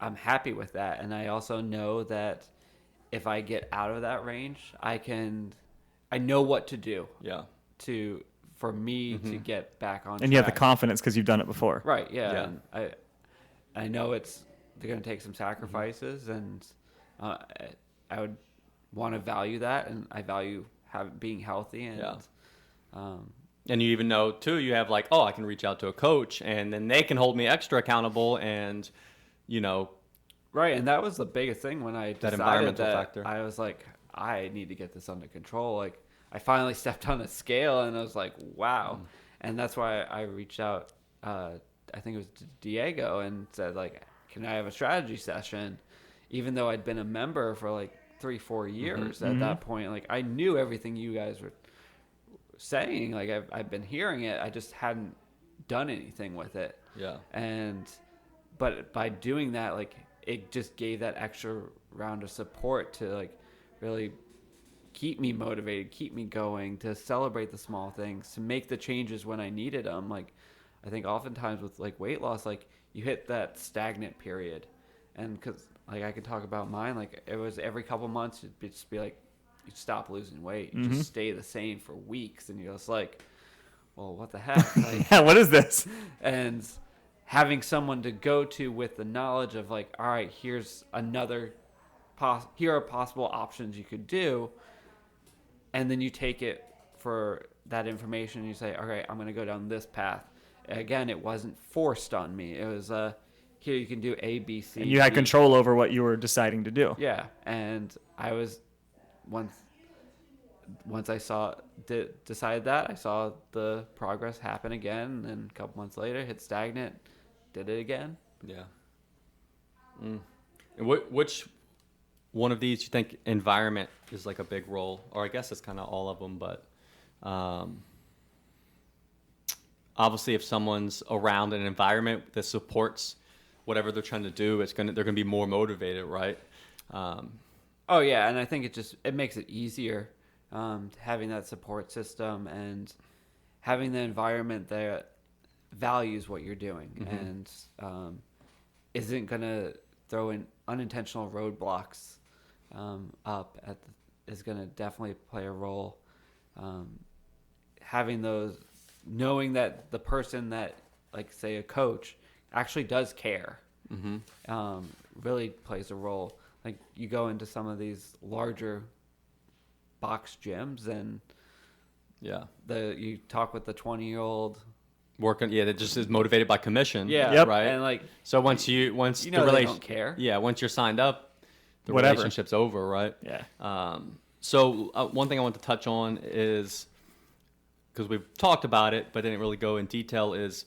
I'm happy with that. And I also know that if I get out of that range, I know what to do. Yeah. For me to get back on track. And you have the confidence because you've done it before. Right. Yeah. And I know they're going to take some sacrifices, and I would want to value that, and I value being healthy, and and you even know too, you have like, I can reach out to a coach, and then they can hold me extra accountable, and right. And that was the biggest thing when I decided that environmental factor. I was like, I need to get this under control. Like, I finally stepped on a scale, and I was like, wow. And that's why I reached out, I think it was to Diego, and said, like, can I have a strategy session? Even though I'd been a member for like 3-4 years at that point, like, I knew everything you guys were saying. Like, I've been hearing it. I just hadn't done anything with it. Yeah. But by doing that, like, it just gave that extra round of support to, like, really keep me motivated, keep me going, to celebrate the small things, to make the changes when I needed them. Like, I think oftentimes with like weight loss, like, you hit that stagnant period, and because like I could talk about mine, like, it was every couple months it'd just be like, you stop losing weight, you just stay the same for weeks, and you're just like, well, what the heck? Like, yeah, what is this? And having someone to go to with the knowledge of like, all right, here's another here are possible options you could do, and then you take it for that information and you say, okay, I'm going to go down this path. Again, it wasn't forced on me. It was here you can do A, B, C. And you had control over what you were deciding to do. Yeah, and I was once I decided that, I saw the progress happen again, and a couple months later hit stagnant, did it again. Yeah. And which one of these you think environment is like a big role? Or I guess it's kind of all of them, but obviously if someone's around an environment that supports whatever they're trying to do, they're gonna be more motivated, right? Oh yeah, and I think it makes it easier having that support system and having the environment that values what you're doing and isn't gonna throw in unintentional roadblocks is gonna definitely play a role. Having those, knowing that the person that, like, say a coach actually does care, really plays a role. Like, you go into some of these larger box gyms and you talk with the 20-year-old working, that just is motivated by commission. Right. And like, so once they don't care. Once you're signed up, the Whatever. relationship's over, right? Yeah. So one thing I want to touch on is, because we've talked about it but didn't really go in detail, is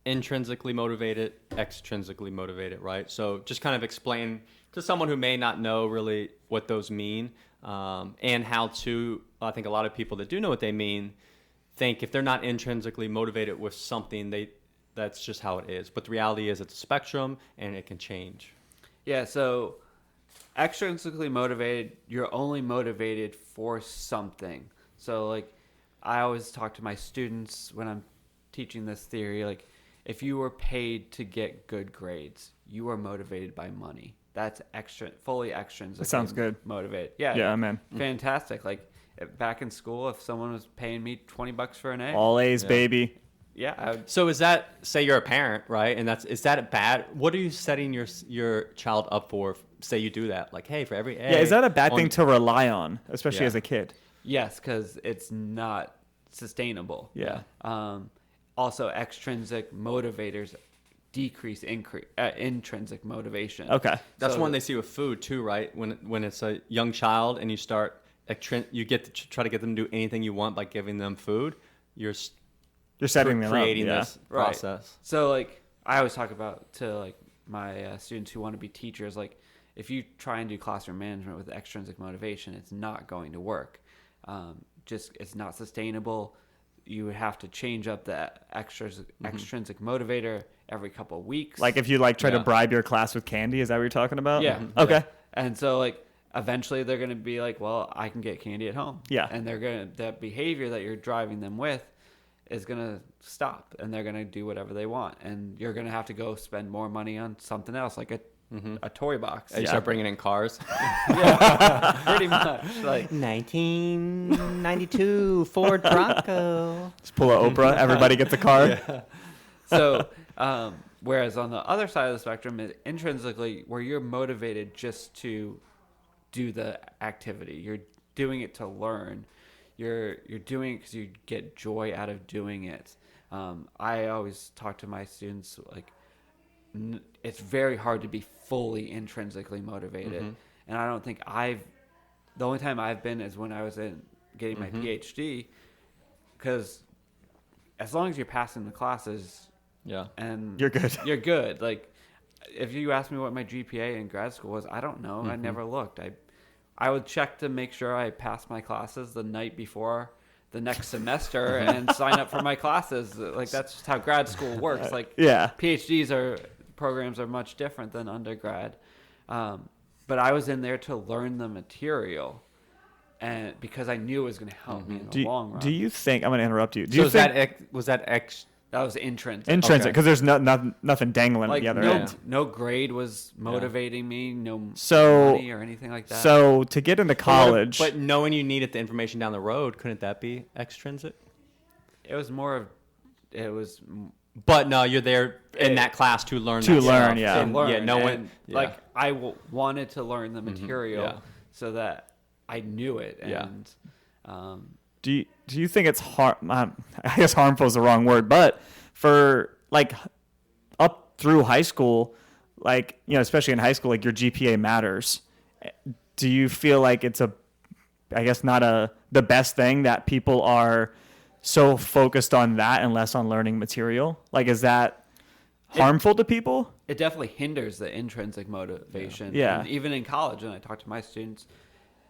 intrinsically motivated, extrinsically motivated, right? So just kind of explain to someone who may not know really what those mean, and how to, I think a lot of people that do know what they mean think if they're not intrinsically motivated with something, that's just how it is. But the reality is it's a spectrum and it can change. Yeah, so extrinsically motivated, you're only motivated for something. So like, I always talk to my students when I'm teaching this theory, like, if you were paid to get good grades, you are motivated by money. That's fully extrinsically. That sounds good. Motivated. Yeah. Yeah, man. Fantastic. Like, back in school, if someone was paying me $20 for an A, all A's, baby. Yeah. I would, so is that, say you're a parent, right? And is that bad? What are you setting your child up for? Say you do that, like, hey, for every A. Yeah, is that a bad thing to rely on, especially as a kid? Yes, because it's not sustainable. Yeah. Also, extrinsic motivators decrease intrinsic motivation. Okay. That's one they see with food too, right? When it's a young child and you start you get to try to get them to do anything you want by giving them food, you're setting them up, creating this process. Right. So like, I always talk about to like my students who want to be teachers, like, if you try and do classroom management with extrinsic motivation, it's not going to work. It's not sustainable. You would have to change up the extrinsic motivator every couple of weeks. Like if you try to bribe your class with candy, is that what you're talking about? Yeah. Okay. Yeah. And so like, eventually they're going to be like, well, I can get candy at home. Yeah. And that behavior that you're driving them with is going to stop, and they're going to do whatever they want. And you're going to have to go spend more money on something else, like a toy box. And you start bringing in cars. Yeah, pretty much. Like 1992 Ford Bronco. Just pull an Oprah. Everybody gets a car. Yeah. So Whereas on the other side of the spectrum is intrinsically, where you're motivated just to do the activity. You're doing it to learn. You're doing it because you get joy out of doing it. I always talk to my students like it's very hard to be fully intrinsically motivated, and I don't think the only time I've been is when I was getting my Ph.D. Because as long as you're passing the classes. Yeah. And you're good. You're good. Like, if you asked me what my GPA in grad school was, I don't know. I never looked. I would check to make sure I passed my classes the night before the next semester and sign up for my classes. Like, that's just how grad school works. Like, programs are much different than undergrad. But I was in there to learn the material. And because I knew it was going to help me in the long run. Do you think, I'm going to interrupt you. That was intrinsic. Intrinsic, because there's nothing dangling at the other end. No grade was motivating me, no money or anything like that. So to get into college... But knowing you needed the information down the road, couldn't that be extrinsic? It was more of... It was... But no, you're there in that class to learn. To learn, stuff. yeah. And, Like, I wanted to learn the material so that I knew it. And... Do you think it's I guess harmful is the wrong word, but for like up through high school, like, you know, especially in high school, like your GPA matters. Do you feel like it's not the best thing that people are so focused on that and less on learning material? Like, is that harmful to people? It definitely hinders the intrinsic motivation. Yeah. And even in college, and I talk to my students,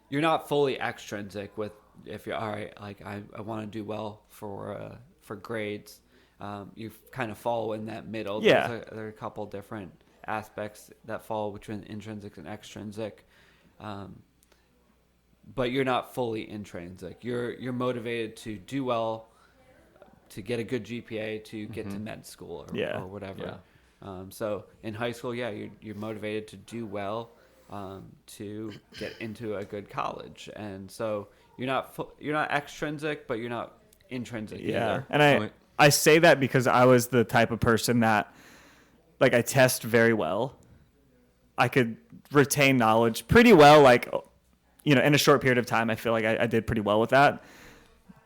you're not fully extrinsic with, if you're all right, like I want to do well for grades, you kind of fall in that middle. Yeah. There are a couple different aspects that fall between intrinsic and extrinsic, but you're not fully intrinsic. You're motivated to do well, to get a good GPA, to get to med school or whatever. Yeah. So in high school, you're motivated to do well, to get into a good college, and so. You're not extrinsic, but you're not intrinsic either. And I say that because I was the type of person that, like, I test very well. I could retain knowledge pretty well, like, you know, in a short period of time. I feel like I did pretty well with that.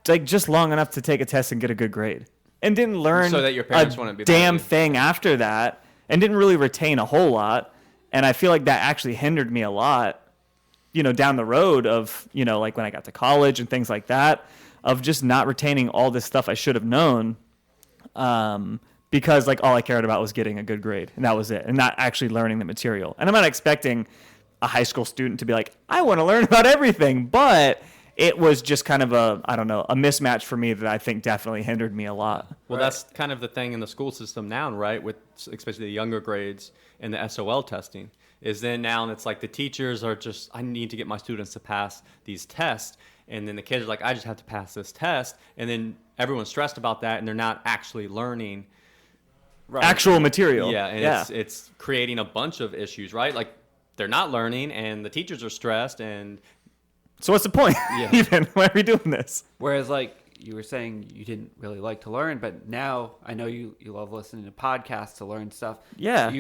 Like, just long enough to take a test and get a good grade. And didn't learn so that your parents wouldn't be damn thing after that, and didn't really retain a whole lot. And I feel like that actually hindered me a lot, you know, down the road of, you know, like when I got to college and things like that, of just not retaining all this stuff I should have known, because like all I cared about was getting a good grade, and that was it, and not actually learning the material. And I'm not expecting a high school student to be like, I want to learn about everything, but it was just kind of a mismatch for me that I think definitely hindered me a lot. Well, that's kind of the thing in the school system now, right? With especially the younger grades and the SOL testing. Is then now it's like the teachers are just, I need to get my students to pass these tests. And then the kids are like, I just have to pass this test. And then everyone's stressed about that, and they're not actually learning actual material. Yeah, and it's creating a bunch of issues, right? Like they're not learning, and the teachers are stressed. And so what's the point? Even why are we doing this? Whereas like you were saying you didn't really like to learn, but now I know you love listening to podcasts to learn stuff. Yeah.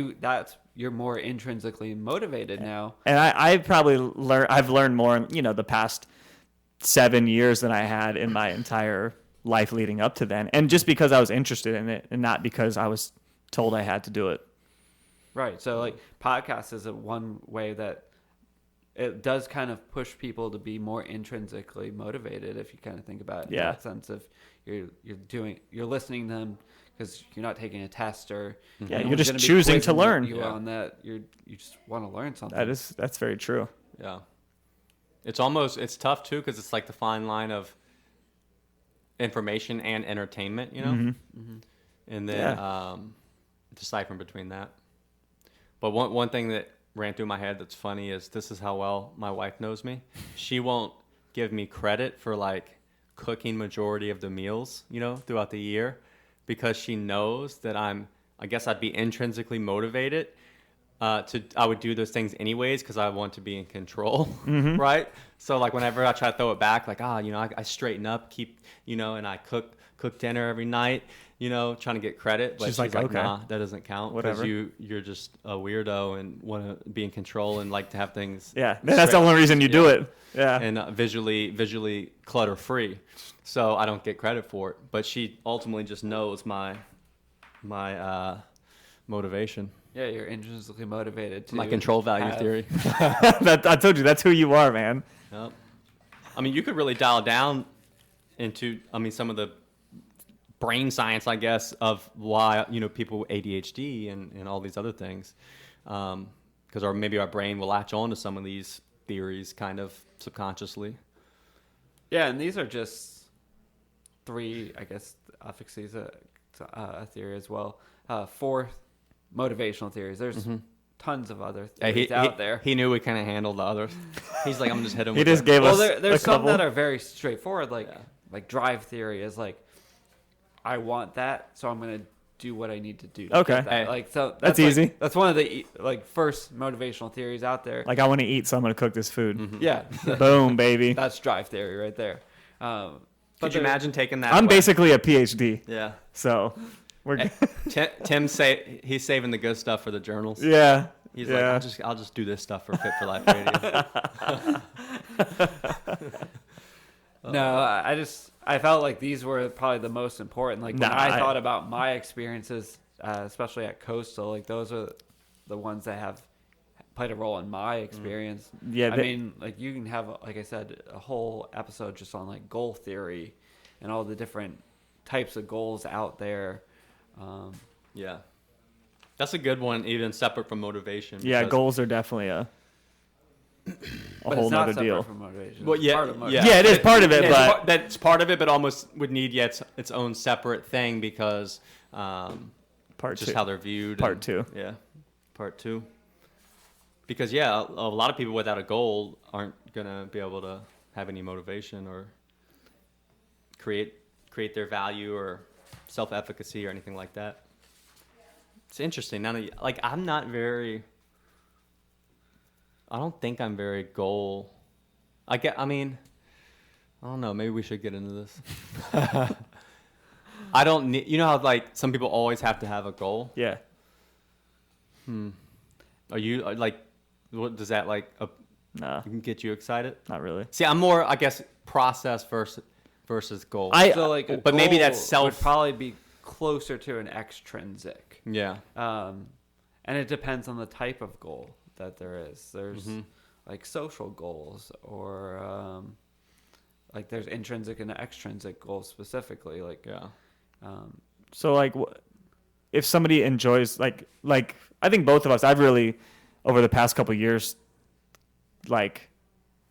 You're more intrinsically motivated now. And I've learned more, you know, the past 7 years than I had in my entire life leading up to then. And just because I was interested in it and not because I was told I had to do it. Right. So like podcasts is one way that it does kind of push people to be more intrinsically motivated, if you kind of think about it in that sense of you're listening to them because you're not taking a test or you're just choosing to learn. On that you just want to learn something. That's very true. Yeah, it's tough too because it's like the fine line of information and entertainment, you know, and then deciphering between that. But one thing that ran through my head that's funny is this is how well my wife knows me. She won't give me credit for like cooking majority of the meals, you know, throughout the year, because she knows that I guess I'd be intrinsically motivated I would do those things anyways because I want to be in control, right? So like whenever I try to throw it back, like I straighten up, keep and I cook dinner every night, trying to get credit. But she's like okay, nah, that doesn't count because you're just a weirdo and want to be in control and like to have things. Yeah, that's the only reason you do it. Yeah, and visually clutter free, so I don't get credit for it. But she ultimately just knows my motivation. Yeah, you're intrinsically motivated to my control value theory. I told you that's who you are, man. Yep. I mean, you could really dial down into some of the brain science, I guess, of why people with ADHD and all these other things, because maybe our brain will latch on to some of these theories kind of subconsciously. Yeah, and these are just 3, I guess. Efficacy is a theory as well. 4 motivational theories. There's tons of other theories out there. He knew we kind of handled the others. He's like, I'm just hitting. He just gave us. Well, there's some that are very straightforward, like drive theory is like, I want that, so I'm gonna do what I need to do. To get that. Like so. That's easy. That's one of the first motivational theories out there. Like I want to eat, so I'm gonna cook this food. Mm-hmm. Yeah. Boom, baby. That's drive theory right there. Could you imagine taking that? I'm basically a PhD. Yeah. So. Tim he's saving the good stuff for the journals. Yeah. He's like, I'll just do this stuff for Fit for Life Radio. No, I felt like these were probably the most important. Like when I thought about my experiences, especially at Coastal, like those are the ones that have played a role in my experience. Yeah. I mean, like you can have, like I said, a whole episode just on like goal theory and all the different types of goals out there. Yeah, that's a good one, even separate from motivation. Yeah, goals are definitely a whole nother deal. From motivation. Well, yeah, it is part of it, but that's part of it, but almost would need its own separate thing because part just 2. how they're viewed. Part 2. Yeah, part 2. Because a lot of people without a goal aren't gonna be able to have any motivation or create their value or self-efficacy or anything like that. It's interesting. Now, I don't think I'm very goal. I don't know. Maybe we should get into this. I don't need. You know how like some people always have to have a goal. Yeah. Are you like? What does that like? No. Get you excited? Not really. See, I'm more, I guess, process versus goal. But maybe that's would probably be closer to an extrinsic. Yeah. And it depends on the type of goal that there is. There's like social goals or like there's intrinsic and extrinsic goals specifically. Like so like if somebody enjoys like I think both of us, I've really over the past couple of years like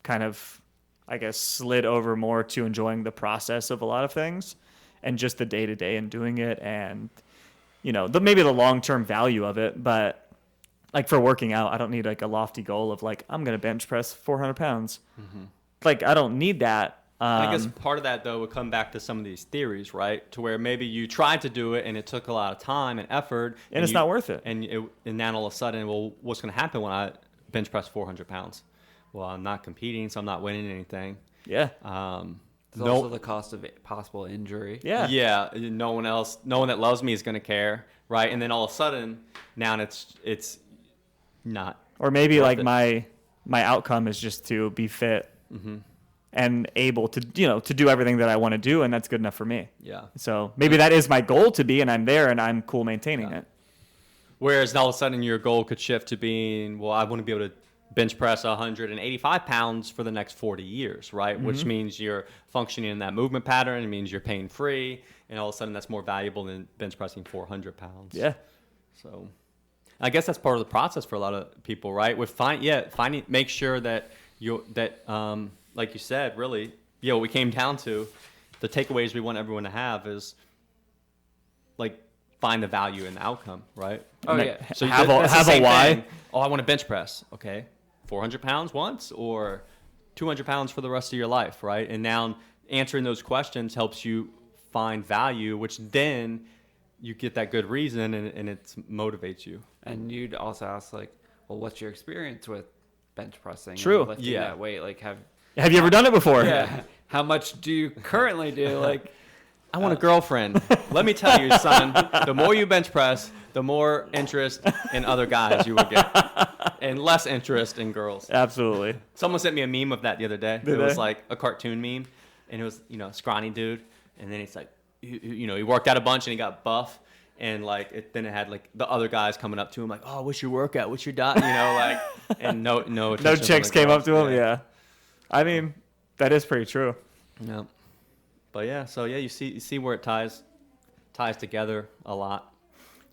kind of I guess slid over more to enjoying the process of a lot of things and just the day-to-day and doing it and maybe the long-term value of it. But like for working out, I don't need like a lofty goal of like I'm gonna bench press 400 pounds. Like I don't need that. I guess part of that though would come back to some of these theories, right? To where maybe you tried to do it and it took a lot of time and effort and it's not worth it. And then all of a sudden, well, what's going to happen when I bench press 400 pounds? Well, I'm not competing, so I'm not winning anything. Yeah. There's also the cost of possible injury. Yeah. Yeah. No one that loves me is going to care, right? And then all of a sudden, now it's not. Or maybe like my outcome is just to be fit. And able to do everything that I want to do, and that's good enough for me. Yeah. So maybe that is my goal to be, and I'm there, and I'm cool maintaining it. Whereas all of a sudden your goal could shift to being, well, I want to be able to bench press 185 pounds for the next 40 years, right? Which means you're functioning in that movement pattern. It means you're pain free, and all of a sudden that's more valuable than bench pressing 400 pounds. Yeah. So I guess that's part of the process for a lot of people, right? With finding, make sure that like you said, really, we came down to the takeaways we want everyone to have is like find the value in the outcome, right? Oh, yeah. So have a why. Thing. Oh, I want to bench press. Okay. 400 pounds once or 200 pounds for the rest of your life, right? And now answering those questions helps you find value, which then you get that good reason and it motivates you. And you'd also ask like, well, what's your experience with bench pressing? True. And lifting that weight? Like, have you ever done it before? Yeah. How much do you currently do? Like, I want a girlfriend. Let me tell you, son, the more you bench press, the more interest in other guys you will get, and less interest in girls. Absolutely. Someone sent me a meme of that the other day. It was like a cartoon meme, and it was, a scrawny dude, and then it's like, he worked out a bunch and he got buff, and like then it had like the other guys coming up to him like, oh, what's your workout? What's your diet? And no chicks came up to him. Yeah. I mean, that is pretty true. Yeah. But yeah, so yeah, you see where it ties together a lot.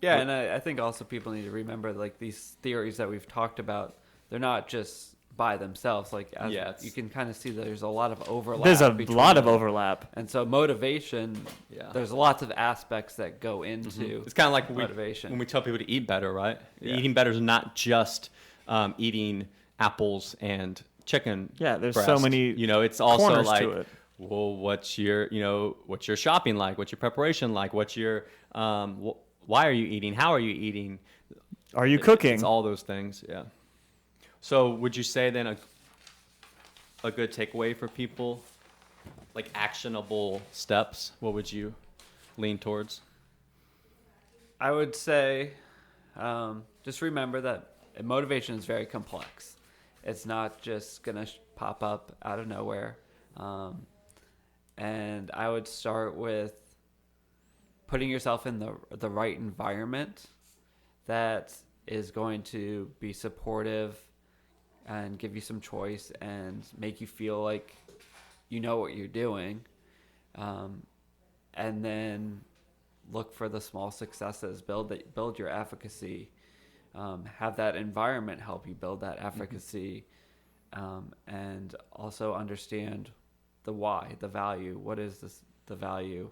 Yeah, and I think also people need to remember, like, these theories that we've talked about, they're not just by themselves. Like, you can kind of see that there's a lot of overlap. There's a lot of overlap. And so motivation, there's lots of aspects that go into It's kind of like motivation. when we tell people to eat better, right? Yeah. Eating better is not just eating apples and chicken. Yeah, there's breast. so many it's also corners like, to it. well, what's your shopping like? What's your preparation like? What's your why are you eating? How are you eating? Are you cooking? It's all those things, yeah. So would you say then a good takeaway for people, like actionable steps, what would you lean towards? I would say just remember that motivation is very complex. It's not just going to pop up out of nowhere. And I would start with putting yourself in the right environment that is going to be supportive and give you some choice and make you feel like you know what you're doing. And then look for the small successes, build your efficacy, have that environment help you build that efficacy, and also understand the why, the value. What is the value?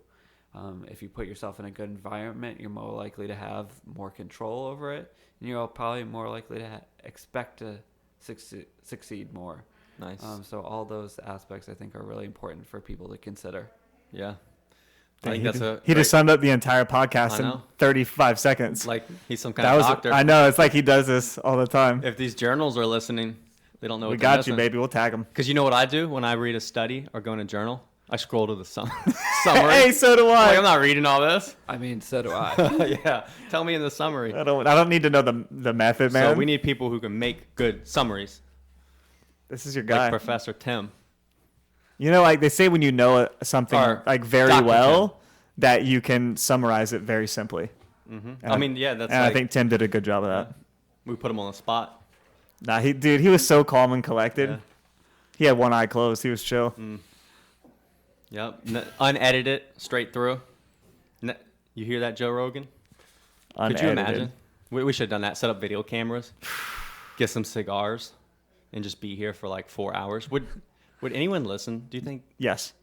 If you put yourself in a good environment, you're more likely to have more control over it, and you're probably more likely to expect to succeed more. Nice. So all those aspects, I think, are really important for people to consider. Yeah. I think he just summed up the entire podcast in 35 seconds. Like he's some kind of doctor. I know. It's like he does this all the time. If these journals are listening, they don't know what we got you, baby. We'll tag them. Because you know what I do when I read a study or go in a journal? I scroll to the summary. Hey, so do I. Like, I'm not reading all this. I mean, so do I. Yeah. Tell me in the summary. I don't need to know the method, man. So we need people who can make good summaries. This is your guy. Like Professor Tim. Like they say when you know something like very Dr. well, Tim. that you can summarize it very simply. Mm-hmm. And I think Tim did a good job of that. We put him on the spot. Nah, he was so calm and collected. Yeah. He had one eye closed. He was chill. Yep. Unedited, straight through. You hear that, Joe Rogan? Unedited. Could you imagine? We should have done that. Set up video cameras, get some cigars, and just be here for like 4 hours. Would anyone listen, do you think? Yes.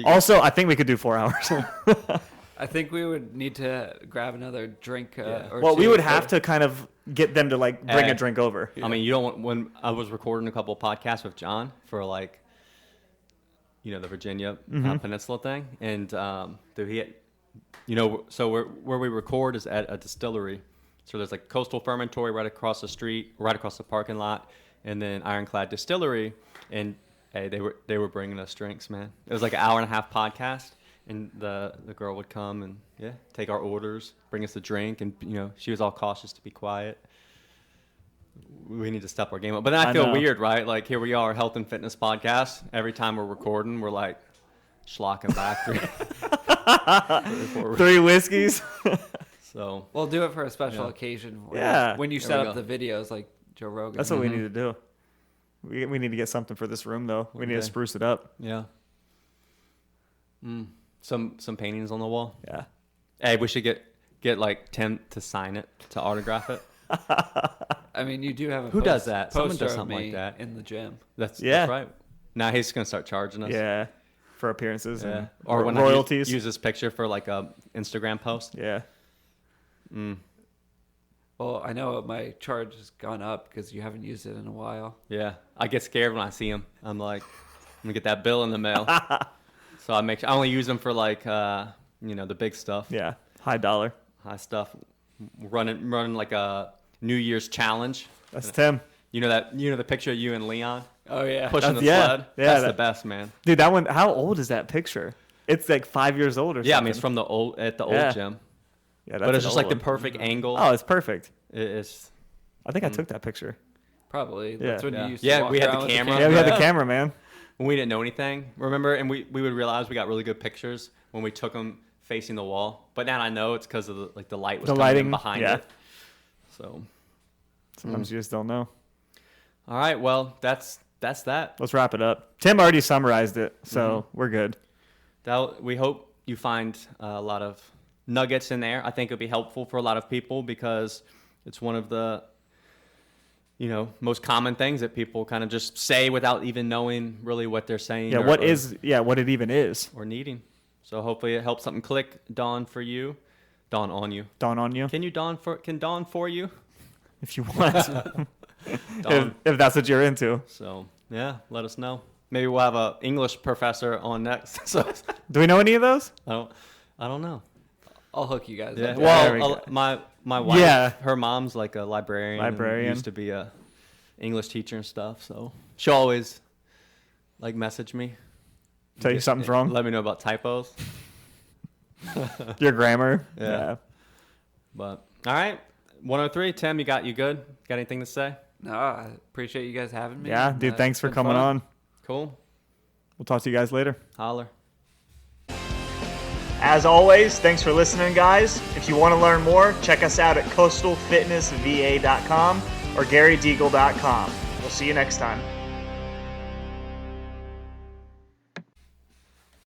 Also, I think we could do 4 hours. I think we would need to grab another drink. Or well, two we would have to kind of get them to like bring a drink over. I mean, you don't want, when I was recording a couple of podcasts with John for like, the Virginia Peninsula thing, and he had, so where we record is at a distillery. So there's like Coastal Fermentory right across the street, right across the parking lot, and then Ironclad Distillery, and hey, they were bringing us drinks, man. It was like an hour and a half podcast, and the girl would come and take our orders, bring us a drink, and she was all cautious to be quiet. We need to step our game up, but then I feel weird, right? Like here we are, health and fitness podcast. Every time we're recording, we're like schlocking back 3 whiskeys. So we'll do it for a special occasion. When you set up the videos, like Joe Rogan. That's what we need to do. We need to get something for this room, though. We need to spruce it up. Yeah. Some paintings on the wall. Yeah. Hey, we should get like Tim to sign it, to autograph it. I mean, you do have a who does that? Someone does something like that in the gym. That's right. Now he's gonna start charging us. Yeah. For appearances and or when royalties. I use this picture for like a Instagram post. Yeah. Well, I know my charge has gone up because you haven't used it in a while. Yeah, I get scared when I see them. I'm like, I'm gonna get that bill in the mail. So I only use them for like, the big stuff. Yeah, high dollar, high stuff. Running like a New Year's challenge That's Tim. You know the picture of you and Leon Oh yeah. pushing the yeah. sled? Yeah, That's that- the best, man. Dude, that one, how old is that picture? It's like 5 years old or something. Yeah, I mean, it's from the old gym. Yeah, that's But it's an just old like the one. perfect angle. Oh, it's perfect. It's I think I took that picture. Probably. Yeah. That's when Yeah. you used to Yeah, walk we had the around with camera. Yeah, we had Yeah. the camera, man. when we didn't know anything, remember? And we would realize we got really good pictures when we took them facing the wall. But now I know it's because of the light was The coming lighting, in behind yeah. it. So, Sometimes you just don't know. all right, well, that's that. Let's wrap it up. Tim already summarized it, so we're good. We hope you find a lot of nuggets in there. I think it'll be helpful for a lot of people because it's one of the most common things that people kind of just say without even knowing really what they're saying. Yeah, what it even is. or needing. So hopefully it helps something click dawn on you. Dawn on you, Can dawn for you? if you want. Dawn. if that's what you're into. So yeah, let us know. Maybe we'll have a English professor on next. So Do we know any of those? I don't know. I'll hook you guys Yeah. up. There we Well, go. my wife, Yeah. her mom's like a librarian. and Librarian. used to be a English teacher and stuff. So she'll always like message me, Tell you something's wrong. let me know about typos. Your grammar. Yeah. But all right, 103. Tim, you good? Got anything to say? No, I appreciate you guys having me. Yeah, dude, thanks for It's been coming fun. on. Cool. We'll talk to you guys later. Holler. As always, thanks for listening, guys. If you want to learn more, check us out at coastalfitnessva.com or garydeagle.com. We'll see you next time.